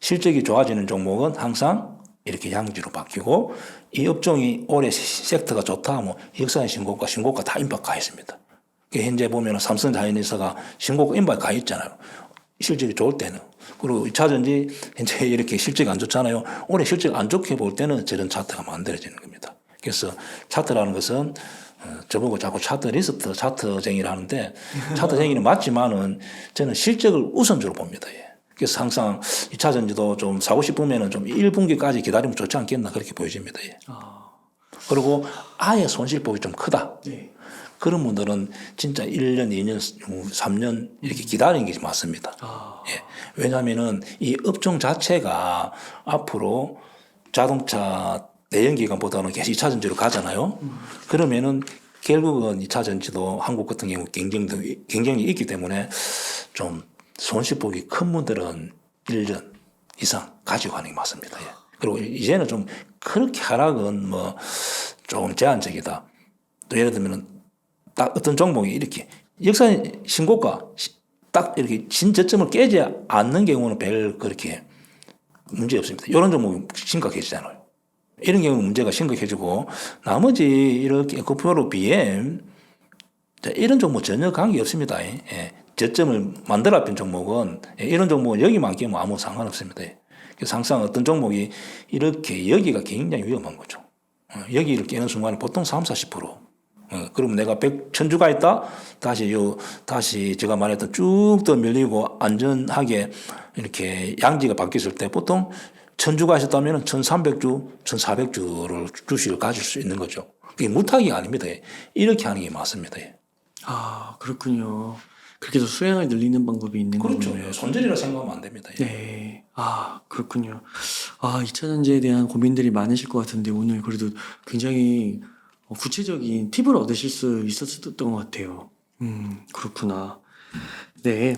실적이 좋아지는 종목은 항상 이렇게 양지로 바뀌고 이 업종이 올해 섹터가 좋다 하면 역사의 신고가 다 임박 가 있습니다. 현재 보면 삼성자이언트가 신고가 임박 가 있잖아요. 실적이 좋을 때는. 그리고 2차 전지 현재 이렇게 실적이 안 좋잖아요. 올해 실적 안 좋게 볼 때는 저런 차트가 만들어지는 겁니다. 그래서 차트라는 것은 저보고 자꾸 차트 리스트, 차트쟁이를 하는데 차트쟁이는 맞지만은 저는 실적을 우선적으로 봅니다. 예. 그래서 항상 2차 전지도 좀 사고 싶으면은 좀 1분기까지 기다리면 좋지 않겠나 그렇게 보여집니다. 예. 그리고 아예 손실폭이 좀 크다. 그런 분들은 진짜 1년, 2년, 3년 이렇게 기다리는 게 맞습니다. 예. 왜냐하면은 이 업종 자체가 앞으로 자동차 내연기관보다는 계속 2차 전지로 가잖아요. 그러면은 결국은 2차 전지도 한국 같은 경우 경쟁이 있기 때문에 좀 손실폭이 큰 분들은 1년 이상 가지고 가는 게 맞습니다. 예. 그리고 이제는 좀 그렇게 하락은 뭐 조금 제한적이다. 또 예를 들면은 딱 어떤 종목이 이렇게 역사 신고가 딱 이렇게 신저점을 깨지 않는 경우는 별 그렇게 문제 없습니다. 이런 종목이 심각해지잖아요. 이런 경우 문제가 심각해지고 나머지 이렇게 에코프로 BM 이런 종목 전혀 관계 없습니다. 예. 저점을 만들어 핀 종목은 이런 종목은 여기만 끼면 아무 상관없습니다. 그래서 항상 어떤 종목이 이렇게 여기가 굉장히 위험한 거죠. 여기를 깨는 순간 보통 30~40%. 그러면 내가 1000주가 있다? 다시 제가 말했던 쭉 더 밀리고 안전하게 이렇게 양지가 바뀌었을 때 보통 1000주가 있었다면 1300주, 1400주를 주식을 가질 수 있는 거죠. 그게 무타기가 아닙니다. 이렇게 하는 게 맞습니다. 아, 그렇군요. 그렇게 해서 수량을 늘리는 방법이 있는 그렇죠. 거군요. 손절이라 생각하면 안 됩니다. 네. 아, 그렇군요. 아, 2차 전지에 대한 고민들이 많으실 것 같은데 오늘 그래도 굉장히 구체적인 팁을 얻으실 수 있었던 것 같아요. 그렇구나. 네.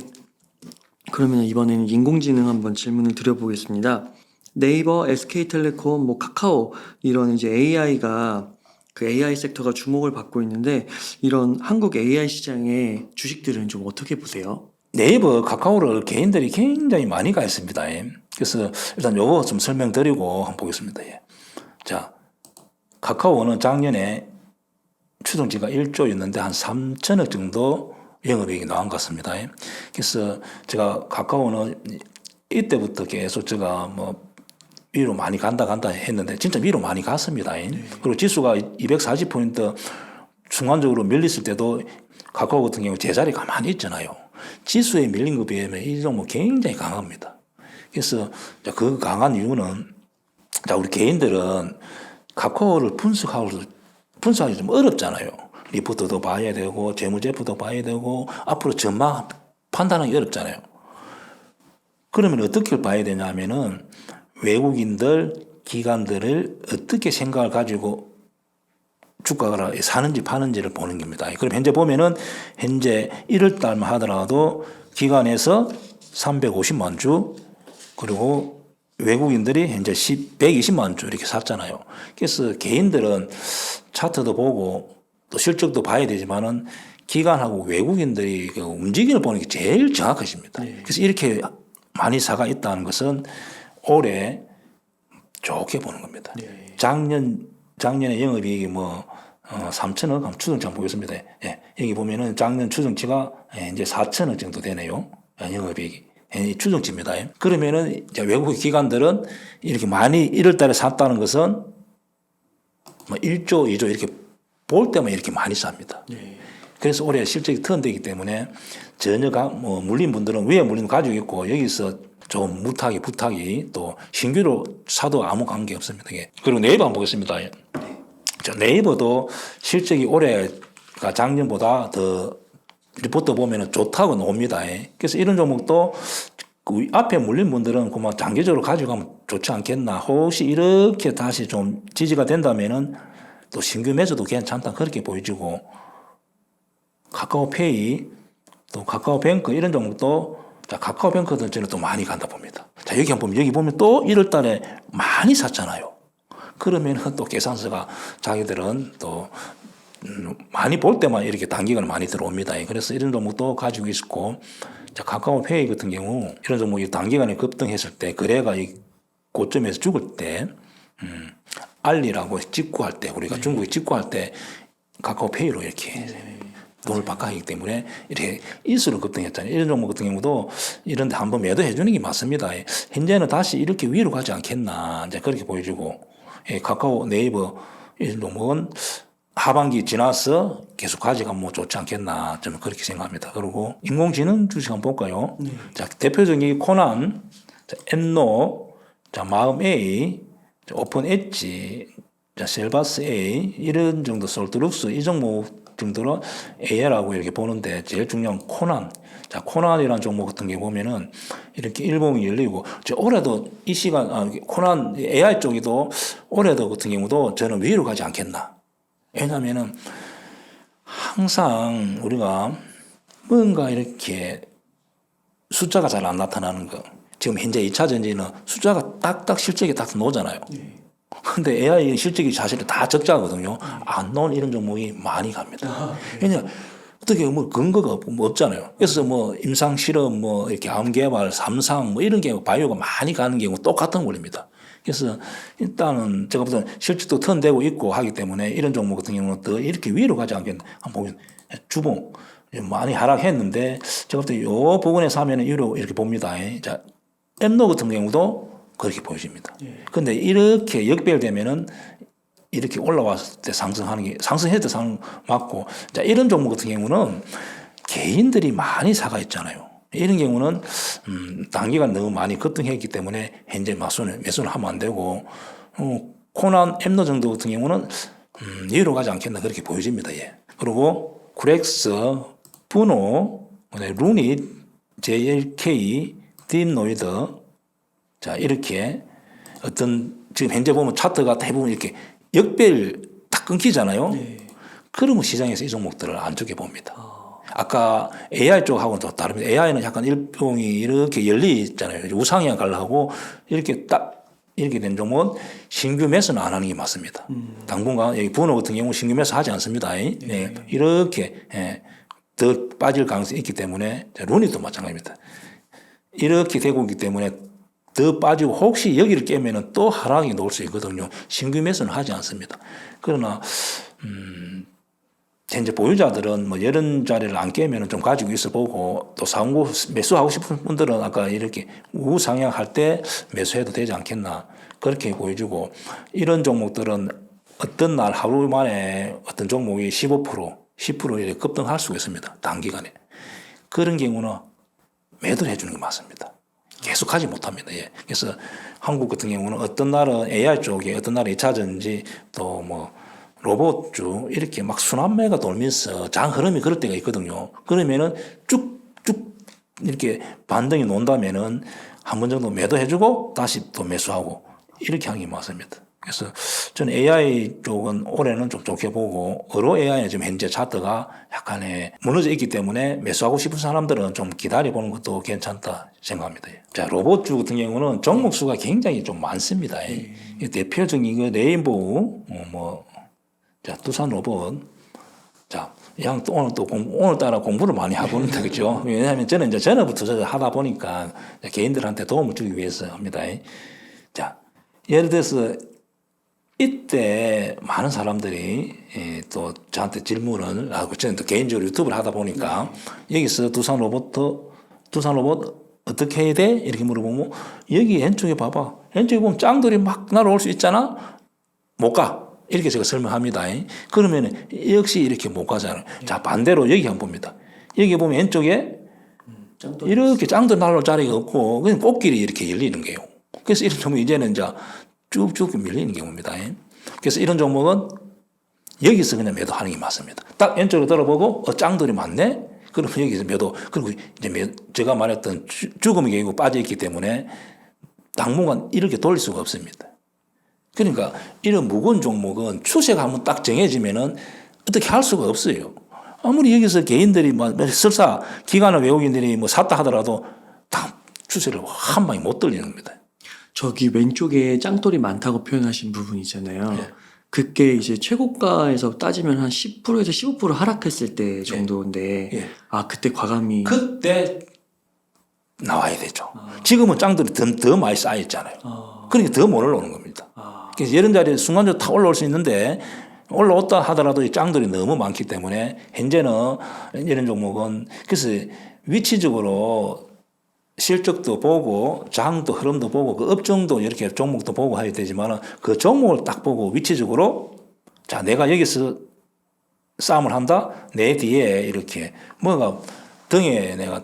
그러면 이번에는 인공지능 한번 질문을 드려보겠습니다. 네이버, SK텔레콤, 카카오 이런 이제 AI가 그 AI 섹터가 주목을 받고 있는데 이런 한국 AI 시장의 주식들은 좀 어떻게 보세요? 네이버, 카카오를 개인들이 굉장히 많이 가 있습니다. 그래서 일단 요거 좀 설명드리고 한번 보겠습니다. 자, 카카오는 작년에 추정치가 1조였는데 한 3천억 정도 영업이익이 나온 것 같습니다. 그래서 제가 카카오는 이때부터 계속 제가 위로 많이 간다 했는데 진짜 위로 많이 갔습니다. 그리고 지수가 240포인트 순간적으로 밀렸을 때도 카카오 같은 경우 제자리 가만히 있잖아요. 지수에 밀린 것 비하면 이 종목 굉장히 강합니다. 그래서 그 강한 이유는 우리 개인들은 카카오를 분석하기 좀 어렵잖아요. 리포트도 봐야 되고 재무제표도 봐야 되고 앞으로 전망 판단하기 어렵잖아요. 그러면 어떻게 봐야 되냐면은 외국인들, 기관들을 어떻게 생각을 가지고 주가가 사는지 파는지를 보는 겁니다. 그럼 현재 보면은 현재 1월 달만 하더라도 기관에서 350만 주 그리고 외국인들이 현재 120만 주 이렇게 샀잖아요. 그래서 개인들은 차트도 보고 또 실적도 봐야 되지만은 기관하고 외국인들이 그 움직임을 보는 게 제일 정확하십니다. 그래서 이렇게 많이 사가 있다는 것은 올해 좋게 보는 겁니다. 작년에 영업이익이 3천억 한번 추정치 한번 보겠습니다. 여기 보면은 작년 추정치가 이제 4천억 정도 되네요. 영업이익이. 추정치입니다. 그러면은 이제 외국 기관들은 이렇게 많이 1월 달에 샀다는 것은 1조, 2조 이렇게 볼 때만 이렇게 많이 삽니다. 그래서 올해 실적이 턴되기 때문에 전혀 물린 분들은 위에 물린 가지고 있고 여기서 좀 무타기, 부타기 또 신규로 사도 아무 관계 없습니다. 그리고 네이버 한번 보겠습니다. 네이버도 실적이 올해가 작년보다 더 리포트 보면 좋다고 나옵니다. 그래서 이런 종목도 그 앞에 물린 분들은 그만 장기적으로 가지고 가면 좋지 않겠나. 혹시 이렇게 다시 좀 지지가 된다면은 또 신규 매수도 괜찮다. 그렇게 보여지고 카카오페이 또 카카오뱅크 이런 종목도 카카오뱅크도 저는 또 많이 간다 봅니다. 자, 여기 한번 보면 여기 보면 또 1월 달에 많이 샀잖아요. 그러면 또 계산서가 자기들은 또 많이 볼 때만 이렇게 단기간에 많이 들어옵니다. 그래서 이런 종목도 가지고 있고, 카카오페이 같은 경우 이런 종목이 단기간에 급등했을 때 거래가 이 고점에서 죽을 때, 알리라고 직구할 때 우리가 중국에 직구할 때 카카오페이로 이렇게 돈을 바꿔하기 때문에 이렇게 일수로 급등했잖아요. 이런 종목 같은 경우도 이런데 한번 매도해 주는 게 맞습니다. 현재는 다시 이렇게 위로 가지 않겠나 이제 그렇게 보여주고, 카카오, 네이버 이런 종목은 하반기 지나서 계속 가져가면 좋지 않겠나 저는 그렇게 생각합니다. 그리고 인공지능 주식 한번 볼까요? 자, 대표적인 코난, 엔노, 마음 A, 오픈 엣지, 셀바스 A 이런 정도 솔트룩스 이 종목 정도로 AI라고 이렇게 보는데 제일 중요한 코난. 자, 코난이라는 종목 같은 게 보면은 이렇게 일봉이 열리고 올해도 이 시간 코난 AI 쪽이도 올해도 같은 경우도 저는 위로 가지 않겠나. 왜냐면은 항상 우리가 뭔가 이렇게 숫자가 잘 안 나타나는 거. 지금 현재 2차 전지는 숫자가 딱딱 실적이 딱 나오잖아요. 근데 AI 실적이 사실은 다 적자거든요. 안 나온 이런 종목이 많이 갑니다. 왜냐면 어떻게 근거가 없잖아요. 그래서 임상 실험 이렇게 암 개발, 삼상 이런 게 바이오가 많이 가는 경우 똑같은 원리입니다. 그래서 일단은 제가 보다 실적도 턴되고 있고 하기 때문에 이런 종목 같은 경우는 더 이렇게 위로 가지 않겠나. 한번 보면 주봉 많이 하락했는데 제가 볼 때 요 부분에서 하면 위로 이렇게 봅니다. 자, 엠노 같은 경우도 그렇게 보여집니다. 그런데 이렇게 역배열되면은 이렇게 올라왔을 때 상승하는 게 상승했을 때 상 맞고 자 이런 종목 같은 경우는 개인들이 많이 사가 있잖아요. 이런 경우는 단기간 너무 많이 급등했기 때문에 현재 매수는 하면 안 되고 코난 엠너 정도 같은 경우는 이로 가지 않겠나 그렇게 보여집니다. 예. 그리고 쿠렉스, 분호, 루닛, JLK, 딥노이드 자 이렇게 어떤 지금 현재 보면 차트가 대부분 이렇게 역배를 딱 끊기잖아요. 네. 그러면 시장에서 이 종목들을 안 좋게 봅니다. 아까 AI 쪽하고는 또 다릅니다. AI는 약간 일봉이 이렇게 열리 있잖아요. 우상향 가려고 이렇게 딱 이렇게 된 종목은 신규 매수는 안 하는 게 맞습니다. 당분간 여기 분호 같은 경우 신규 매수 하지 않습니다. 네. 이렇게 더 빠질 가능성이 있기 때문에 루닛도 마찬가지입니다. 이렇게 되고 있기 때문에 더 빠지고 혹시 여기를 깨면은 또 하락이 나올 수 있거든요. 신규 매수는 하지 않습니다. 그러나 현재 보유자들은 뭐 이런 자리를 안 깨면은 좀 가지고 있어 보고 또 사고 매수하고 싶은 분들은 아까 이렇게 우상향할 때 매수해도 되지 않겠나 그렇게 보여주고 이런 종목들은 어떤 날 하루 만에 어떤 종목이 15% 10% 이렇게 급등할 수가 있습니다. 단기간에 그런 경우는 매도를 해주는 게 맞습니다. 계속 하지 못합니다. 예. 그래서 한국 같은 경우는 어떤 날은 AI 쪽에 어떤 날은 2차전지 또 뭐 로봇주 이렇게 막 순환매가 돌면서 장 흐름이 그럴 때가 있거든요. 그러면은 쭉쭉 이렇게 반등이 논다면은 한 번 정도 매도해주고 다시 또 매수하고 이렇게 하는 게 맞습니다. 그래서 저는 AI 쪽은 올해는 좀 좋게 보고 어로 AI는 지금 현재 차트가 약간의 무너져 있기 때문에 매수하고 싶은 사람들은 좀 기다려보는 것도 괜찮다 생각합니다. 자 로봇주 같은 경우는 종목 수가 굉장히 좀 많습니다. 대표적인 거 레인보우 자 두산 로봇 자 그냥 또 오늘따라 공부를 많이 해보는다 그죠? 왜냐하면 저는 이제 전에부터 하다 보니까 개인들한테 도움을 주기 위해서 합니다. 자 예를 들어서 이때 많은 사람들이 또 저한테 질문을 하고 저는 또 개인적으로 유튜브를 하다 보니까 여기서 두산 로봇 어떻게 해야 돼? 이렇게 물어보면 여기 왼쪽에 봐봐. 왼쪽에 보면 짱돌이 막 날아올 수 있잖아. 못 가. 이렇게 제가 설명합니다. 그러면 역시 이렇게 못 가잖아요. 자 반대로 여기 한번 봅니다. 여기 보면 왼쪽에 이렇게 짱돌 날아올 자리가 없고 그냥 꽃길이 이렇게 열리는 거예요. 그래서 이런 종목 이제는 이제 쭉쭉 밀리는 경우입니다. 그래서 이런 종목은 여기서 그냥 매도하는 게 맞습니다. 딱 왼쪽으로 들어보고 짱돌이 많네? 그러면 여기서 매도. 그리고 이제 제가 말했던 죽음의 경우 빠져있기 때문에 당분간 이렇게 돌릴 수가 없습니다. 그러니까 이런 무거운 종목은 추세가 한번 딱 정해지면은 어떻게 할 수가 없어요. 아무리 여기서 개인들이 설사 기관의 외국인들이 샀다 하더라도 다 추세를 한 방에 못 돌리는 겁니다. 저기 왼쪽에 짱돌이 많다고 표현하신 부분 있잖아요. 네. 그게 이제 최고가에서 따지면 한 10%에서 15% 하락했을 때 정도인데, 예. 아, 그때 과감히. 그때 나와야 되죠. 지금은 짱들이 더 많이 쌓여있잖아요. 그러니까 더 못 올라오는 겁니다. 그래서 이런 자리에 순간적으로 다 올라올 수 있는데 올라왔다 하더라도 이 짱들이 너무 많기 때문에 현재는 이런 종목은 그래서 위치적으로 실적도 보고 장도 흐름도 보고 그 업종도 이렇게 종목도 보고 해야 되지만 그 종목을 딱 보고 위치적으로 자 내가 여기서 싸움을 한다 내 뒤에 이렇게 뭐가 등에 내가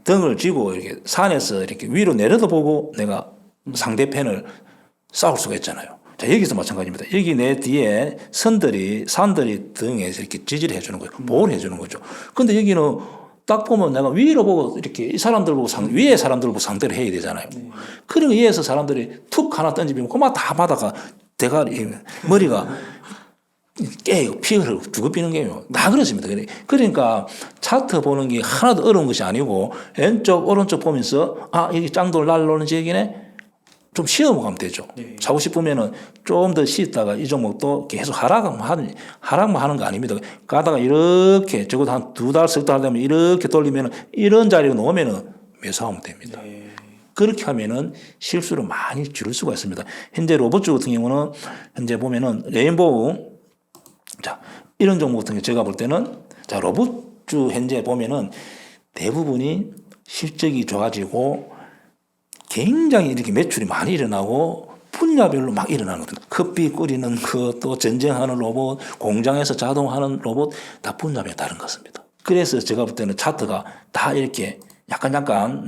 등을 쥐고 이렇게 산에서 이렇게 위로 내려다 보고 내가 상대편을 싸울 수가 있잖아요. 자 여기서 마찬가지입니다. 여기 내 뒤에 산들이 등에서 이렇게 지지를 해주는 거예요. 보호를 해주는 거죠. 근데 여기는 딱 보면 내가 위로 보고 이렇게 이 사람들 보고 위에 사람들 보고 상대를 해야 되잖아요. 그러면 위에서 사람들이 툭 하나 던지면 그만 다 바다가 대가리 머리가 깨고 피를 죽어비는 거예요. 다 그렇습니다. 그러니까 차트 보는 게 하나도 어려운 것이 아니고 왼쪽 오른쪽 보면서 아 여기 짱돌 날라오는 지역이네. 좀 쉬어가면 되죠. 사고 싶으면은 좀 더 쉬었다가 이 종목도 계속 하락만 하는 거 아닙니다. 가다가 이렇게 적어도 한 2달, 석 달 되면 이렇게 돌리면은 이런 자리로 놓으면은 매수하면 됩니다. 그렇게 하면은 실수를 많이 줄일 수가 있습니다. 현재 로봇주 같은 경우는 현재 보면은 레인보우 자 이런 종목 같은 경우 제가 볼 때는 자 로봇주 현재 보면은 대부분이 실적이 좋아지고 굉장히 이렇게 매출이 많이 일어나고 분야별로 막 일어나는 거거든요. 커피 끓이는 거, 또 전쟁하는 로봇, 공장에서 자동하는 로봇, 다 분야별로 다른 것 같습니다. 그래서 제가 볼 때는 차트가 다 이렇게 약간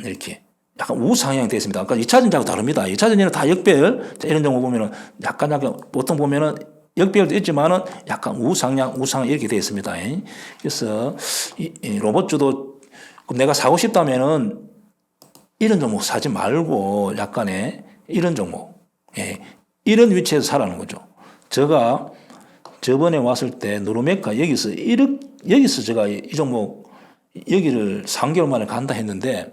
이렇게 약간 우상향이 되어 있습니다. 그러니까 2차 전지하고 다릅니다. 2차 전지는 다 역별, 이런 경우 보면은 약간 보통 보면은 역별도 있지만은 약간 우상향 이렇게 되어 있습니다. 그래서 이 로봇주도 내가 사고 싶다면은 이런 종목 사지 말고 약간의 이런 종목, 이런 위치에서 사라는 거죠. 제가 저번에 왔을 때 누르메카 여기서 제가 이 종목 여기를 3개월 만에 간다 했는데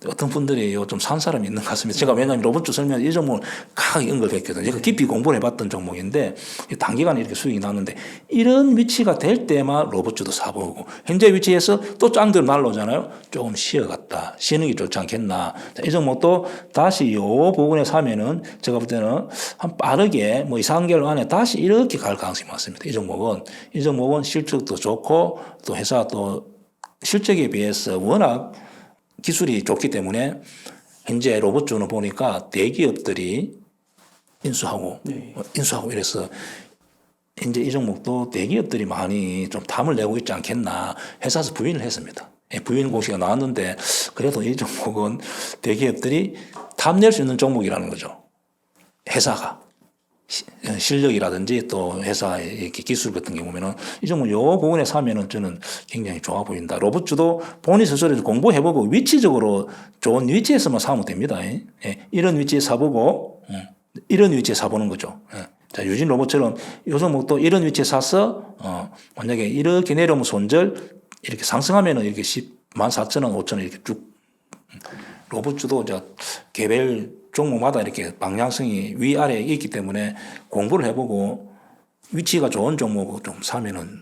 어떤 분들이 좀 산 사람이 있는 것 같습니다. 제가 왜냐하면 로봇주 설명 이 종목을 강하게 언급했거든요. 제가 깊이 공부를 해봤던 종목인데 단기간에 이렇게 수익이 나는데 이런 위치가 될 때만 로봇주도 사보고 현재 위치에서 또 짱들 날라오잖아요. 조금 쉬어갔다. 쉬는 게 좋지 않겠나. 이 종목도 다시 이 부분에 사면은 제가 볼 때는 한 빠르게 뭐 2, 3개월 안에 다시 이렇게 갈 가능성이 많습니다. 이 종목은 실적도 좋고 또 회사 또 실적에 비해서 워낙 기술이 좋기 때문에 현재 로봇주는 보니까 대기업들이 인수하고 이래서 현재 이 종목도 대기업들이 많이 좀 탐을 내고 있지 않겠나 회사에서 부인을 했습니다. 부인 공시가 나왔는데 그래도 이 종목은 대기업들이 탐낼 수 있는 종목이라는 거죠. 회사가. 실력이라든지 또 회사의 이렇게 기술 같은 경우면은 이 종목 요 부분에 사면은 저는 굉장히 좋아 보인다. 로봇주도 본인 스스로 공부해보고 위치적으로 좋은 위치에서만 사면 됩니다. 이런 위치에 사보고 이런 위치에 사보는 거죠. 자, 유진 로봇처럼 요 종목도 이런 위치에 사서 만약에 이렇게 내려오면 손절 이렇게 상승하면은 이렇게 14,000원, 5,000원 이렇게 쭉 로봇주도 이제 개별 종목마다 이렇게 방향성이 위아래에 있기 때문에 공부를 해보고 위치가 좋은 종목을 좀 사면은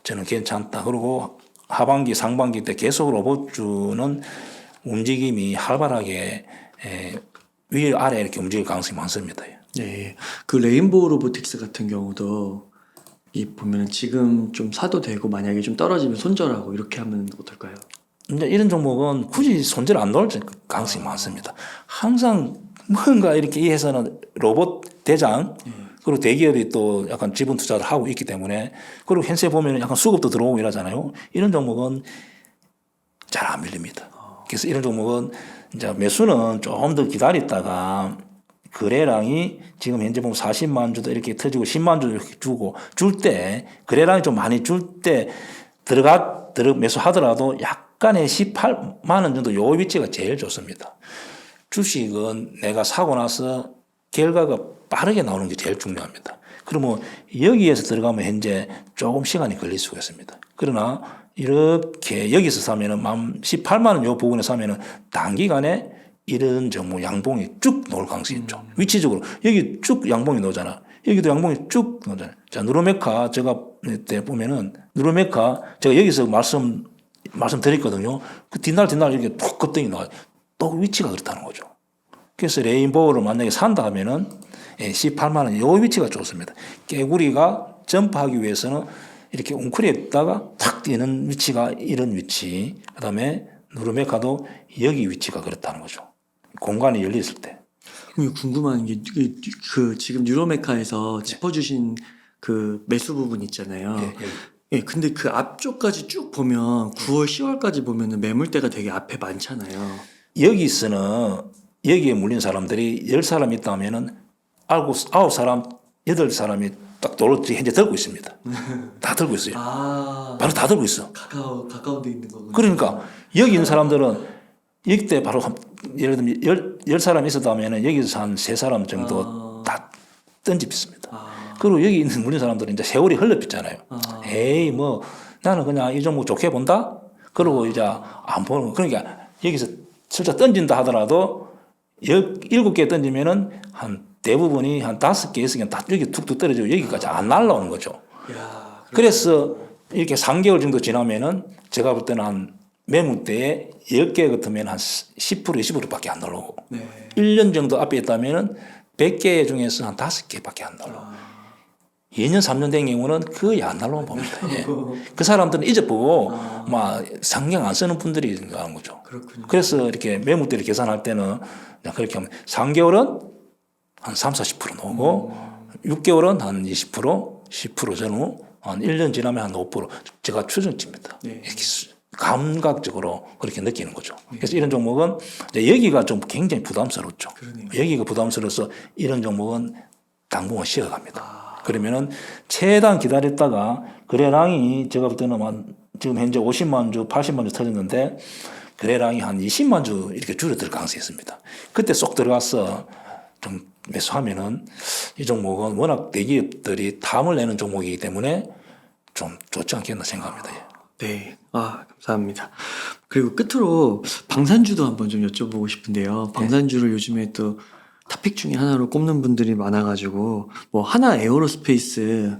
저는 괜찮다. 그리고 하반기, 상반기 때 계속 로봇주는 움직임이 활발하게 위아래 이렇게 움직일 가능성이 많습니다. 네, 그 레인보우 로보틱스 같은 경우도 이 보면 지금 좀 사도 되고 만약에 좀 떨어지면 손절하고 이렇게 하면 어떨까요? 이제 이런 종목은 굳이 손절 안 넣을 가능성이 많습니다. 항상 뭔가 이렇게 이 회사는 로봇 대장 그리고 대기업이 또 약간 지분 투자를 하고 있기 때문에 그리고 현세 보면 약간 수급도 들어오고 이러잖아요. 이런 종목은 잘 안 밀립니다. 그래서 이런 종목은 이제 매수는 좀 더 기다렸다가 거래량이 지금 현재 보면 40만 주도 이렇게 터지고 10만 주도 이렇게 주고 줄 때 거래량이 좀 많이 줄 때 매수하더라도 약간의 18만 원 정도 요 위치가 제일 좋습니다. 주식은 내가 사고 나서 결과가 빠르게 나오는 게 제일 중요합니다. 그러면 여기에서 들어가면 현재 조금 시간이 걸릴 수가 있습니다. 그러나 이렇게 여기서 사면은 18만 원 요 부분에 사면은 단기간에 이런 종목 양봉이 쭉 나올 가능성이 있죠. 위치적으로 여기 쭉 양봉이 나오잖아. 여기도 양봉이 쭉 나오잖아요. 자, 누르메카 제가 때 보면은 누르메카 제가 여기서 말씀드렸거든요. 그 뒷날 이렇게 툭 급등이 나와요. 또 위치가 그렇다는 거죠. 그래서 레인보우를 만약에 산다 하면은 18만 원, 요 위치가 좋습니다. 깨구리가 점프하기 위해서는 이렇게 웅크렸다가 탁 뛰는 위치가 이런 위치. 그 다음에 누르메카도 여기 위치가 그렇다는 거죠. 공간이 열렸을 때. 궁금한 게 그 지금 뉴로메카에서 짚어주신 그 매수 부분 있잖아요. 근데 그 앞쪽까지 쭉 보면 9월, 10월까지 보면은 매물대가 되게 앞에 많잖아요. 여기에 물린 사람들이 10사람 있다면은 9사람, 8사람이 딱 도로 현재 들고 있습니다. 다 들고 있어요. 바로 다 들고 있어. 가까운 데 있는 거구나. 그러니까 여기 있는 사람들은 이때 바로 예를 들면 10사람 있었다면 여기서 한 3사람 정도 다 던집습니다. 그리고 여기 있는 물린 사람들은 이제 세월이 흘러pis잖아요. 에이 뭐 나는 그냥 이 종목 좋게 본다. 그리고 이제 안 보는 거. 그러니까 여기서 슬쩍 던진다 하더라도 7개 던지면은 한 대부분이 한 5개, 6개 다 여기 툭툭 떨어지고 여기까지 안 날라오는 거죠. 그래서 이렇게 3개월 정도 지나면은 제가 볼 때는 한 매물대에 10개 같으면 한 10%, 20%밖에 안 날라오고 1년 정도 앞에 있다면은 100개 중에서 한 5개밖에 안 날라오고 2년, 3년 된 경우는 거의 안 날라오는 겁니다. 그 사람들은 잊어보고 막 상경 안 쓰는 분들이 하는 거죠. 그렇군요. 그래서 이렇게 매물대를 계산할 때는 그렇게 하면 3개월은 한 3, 40% 나오고 6개월은 한 20%, 10% 전후 한 1년 지나면 한 5% 제가 추정치입니다. 네. 이렇게 감각적으로 그렇게 느끼는 거죠. 그래서 이런 종목은 이제 여기가 좀 굉장히 부담스럽죠. 그러네요. 여기가 부담스러워서 이런 종목은 당분간 쉬어갑니다. 그러면은 최대한 기다렸다가 거래량이 제가 볼 때는 지금 현재 50만 주, 80만 주 터졌는데 거래량이 한 20만 주 이렇게 줄어들 가능성이 있습니다. 그때 쏙 들어가서 좀 매수하면은 이 종목은 워낙 대기업들이 탐을 내는 종목이기 때문에 좀 좋지 않겠나 생각합니다. 예. 네. 감사합니다. 그리고 끝으로 방산주도 한번 좀 여쭤보고 싶은데요. 방산주를 요즘에 또 탑픽 중에 하나로 꼽는 분들이 많아가지고 뭐 하나 에어로스페이스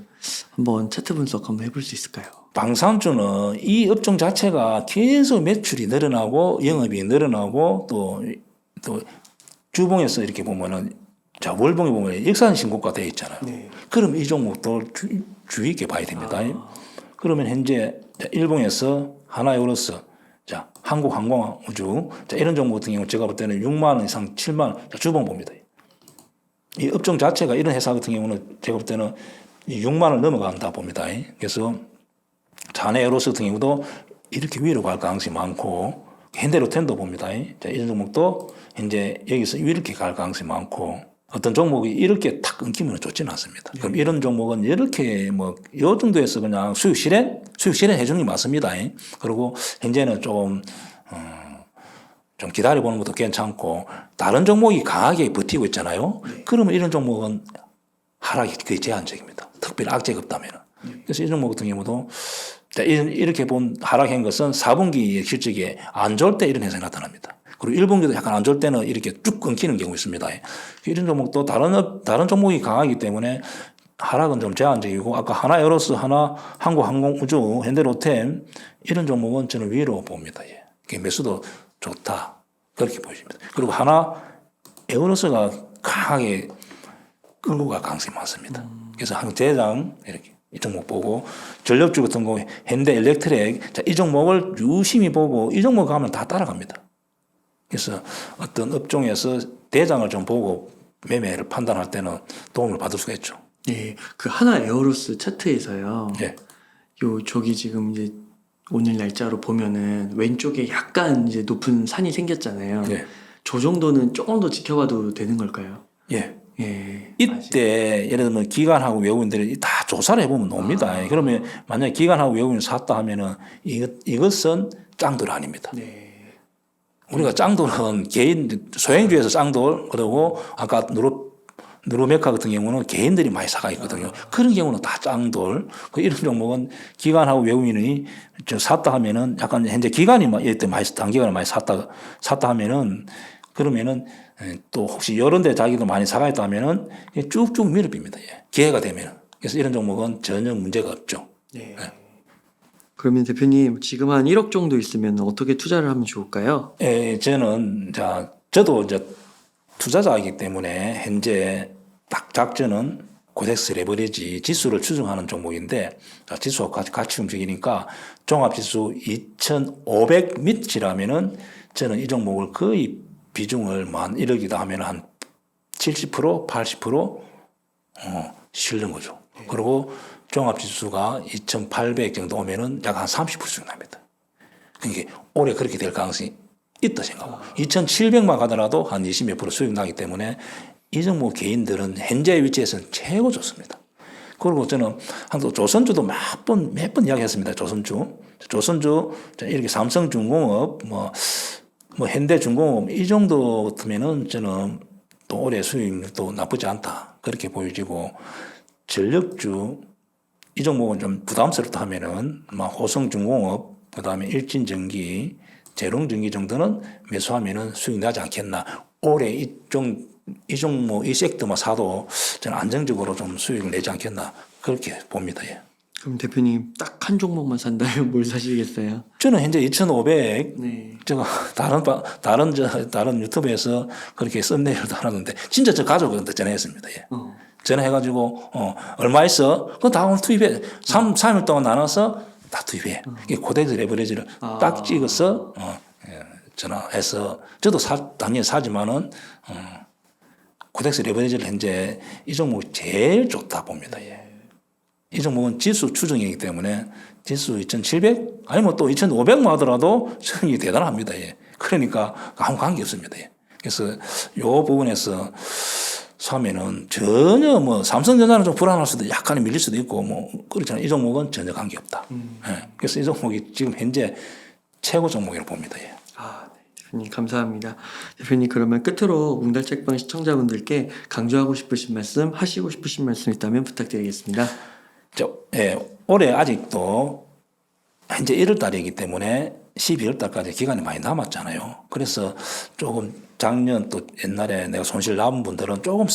한번 차트 분석 한번 해볼 수 있을까요? 방산주는 이 업종 자체가 계속 매출이 늘어나고 영업이 늘어나고 또 주봉에서 이렇게 보면은 자 월봉에 보면 역산 신고가 되어 있잖아요. 네. 그럼 이 종목도 주의 있게 봐야 됩니다. 그러면 현재 일봉에서 하나에어로스, 자 한국항공우주, 자 이런 종목 같은 경우 제가 볼 때는 6만 원 이상 7만 원 주봉 봅니다. 이 업종 자체가 이런 회사 같은 경우는 제가 볼 때는 6만 원 넘어간다 봅니다. 그래서 자네에어로스 같은 경우도 이렇게 위로 갈 가능성이 많고 현대로템도 봅니다. 자, 이런 종목도 현재 여기서 이렇게 갈 가능성이 많고 어떤 종목이 이렇게 탁 끊기면 좋지는 않습니다. 그럼 이런 종목은 이렇게 뭐 요 정도에서 그냥 수익 실현 해주는 게 맞습니다. 그리고 현재는 좀 기다려보는 것도 괜찮고 다른 종목이 강하게 버티고 있잖아요. 그러면 이런 종목은 하락이 거의 제한적입니다. 특별히 악재가 없다면. 그래서 이 종목 같은 경우도 이렇게 본 하락한 것은 4분기 실적이 안 좋을 때 이런 현상이 나타납니다. 그리고 1분기도 약간 안 좋을 때는 이렇게 쭉 끊기는 경우가 있습니다. 이런 종목도 다른 종목이 강하기 때문에 하락은 좀 제한적이고 아까 하나에어로스, 하나 한국항공우주, 현대로템 이런 종목은 저는 위로 봅니다. 매수도 좋다 그렇게 보여집니다. 그리고 하나에어로스가 강하게 끌고 갈 가능성이 많습니다. 그래서 한 대장 이렇게 이 종목 보고 전력주 같은 거 현대엘렉트릭 자, 이 종목을 유심히 보고 이 종목 가면 다 따라갑니다. 그래서 어떤 업종에서 대장을 좀 보고 매매를 판단할 때는 도움을 받을 수가 있죠. 네, 그 하나 에어로스 차트에서요. 예. 저기 지금 이제 오늘 날짜로 보면은 왼쪽에 약간 이제 높은 산이 생겼잖아요. 예. 저 정도는 조금 더 지켜봐도 되는 걸까요? 예. 예. 이때 예를 들면 기관하고 외국인들이 다 조사를 해보면 나옵니다. 그러면 만약에 기관하고 외국인이 샀다 하면은 이것은 짱돌 아닙니다. 네. 우리가 짱돌은 개인 소행주에서 짱돌 그리고 아까 누르메카 같은 경우는 개인들이 많이 사가 있거든요. 그런 경우는 다 짱돌. 이런 종목은 기관하고 외국인이 샀다 하면은 약간 현재 기관이 이때 많이 단기간에 많이 샀다 하면은 그러면은 또 혹시 이런 데 자기도 많이 사가 있다 하면은 쭉쭉 밀어빕니다. 기회가 되면은. 그래서 이런 종목은 전혀 문제가 없죠. 네. 그러면 대표님 지금 한 1억 정도 있으면 어떻게 투자를 하면 좋을까요? 저는 저도 이제 투자자이기 때문에 현재 딱 작전은 고덱스 레버리지 지수를 추정하는 종목인데 지수가 같이 움직이니까 종합지수 2,500 밑이라면은 저는 이 종목을 거의 비중을 만 1억이다 하면 한 70%, 80% 실는 거죠. 그리고 종합지수가 2,800 정도 오면은 약 한 30%씩 납니다. 그러니까 올해 그렇게 될 가능성이 있다 생각하고 2,700만 가더라도 한 20몇 프로 수익 나기 때문에 이 종목 개인들은 현재 위치에서는 최고 좋습니다. 그리고 저는 한국 조선주도 몇 번 이야기했습니다. 조선주 이렇게 삼성중공업 뭐 현대중공업 이 정도 같으면은 저는 또 올해 수익도 나쁘지 않다 그렇게 보여지고 전력주 이 종목은 좀 부담스럽다 하면은 호성중공업 그다음에 일진전기 재롱전기 정도는 매수하면은 수익 나지 않겠나. 올해 이 종목 이 섹터만 사도 저는 안정적으로 좀 수익을 내지 않겠나 그렇게 봅니다. 그럼 대표님 딱 한 종목만 산다면 뭘 사시겠어요? 저는 현재 2,500 네. 제가 다른 유튜브에서 그렇게 썸네일도 하는데 진짜 저 가족한테 전화했습니다. 전화해가지고 얼마 있어? 그거 다 오늘 투입해. 3일 동안 나눠서 다 투입해. 고데드 레버리지를 딱 찍어서 전화해서 저도 당연히 사지만은 코덱스 레버리지를 현재 이 종목이 제일 좋다 봅니다. 예. 이 종목은 지수 추정이기 때문에 지수 2,700 아니면 또 2,500만 하더라도 수익이 대단합니다. 예. 그러니까 아무 관계 없습니다. 예. 그래서 이 부분에서 사면은 전혀 뭐 삼성전자는 좀 불안할 수도 약간 밀릴 수도 있고 뭐 그렇잖아요. 이 종목은 전혀 관계 없다. 예. 그래서 이 종목이 지금 현재 최고 종목이라고 봅니다. 예. 네, 대표님 감사합니다. 대표님 그러면 끝으로 웅달책방 시청자분들께 강조하고 싶으신 말씀, 하시고 싶으신 말씀 있다면 부탁드리겠습니다. 예, 올해 아직도 현재 1월 달이기 때문에 12월 달까지 기간이 많이 남았잖아요. 그래서 조금 작년 또 옛날에 내가 손실 남은 분들은 조금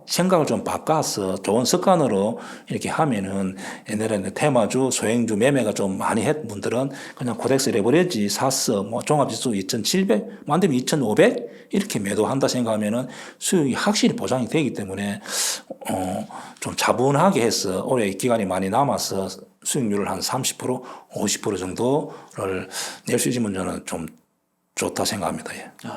생각을 좀 바꿔서 좋은 습관으로 이렇게 하면은 옛날에는 테마주, 소행주 매매가 좀 많이 했던 분들은 그냥 코덱스 레버리지 사서 뭐 종합지수 2,700, 만들면 2,500 이렇게 매도한다 생각하면은 수익이 확실히 보장이 되기 때문에 좀 차분하게 해서 올해 기간이 많이 남아서 수익률을 한 30%, 50% 정도를 낼 수 있으면 저는 좀 좋다 생각합니다. 예. 네,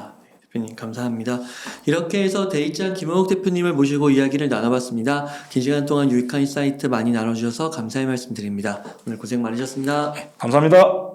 대표님 감사합니다. 이렇게 해서 데이지한 김원욱 대표님을 모시고 이야기를 나눠봤습니다. 긴 시간 동안 유익한 인사이트 많이 나눠주셔서 감사의 말씀드립니다. 오늘 고생 많으셨습니다. 감사합니다.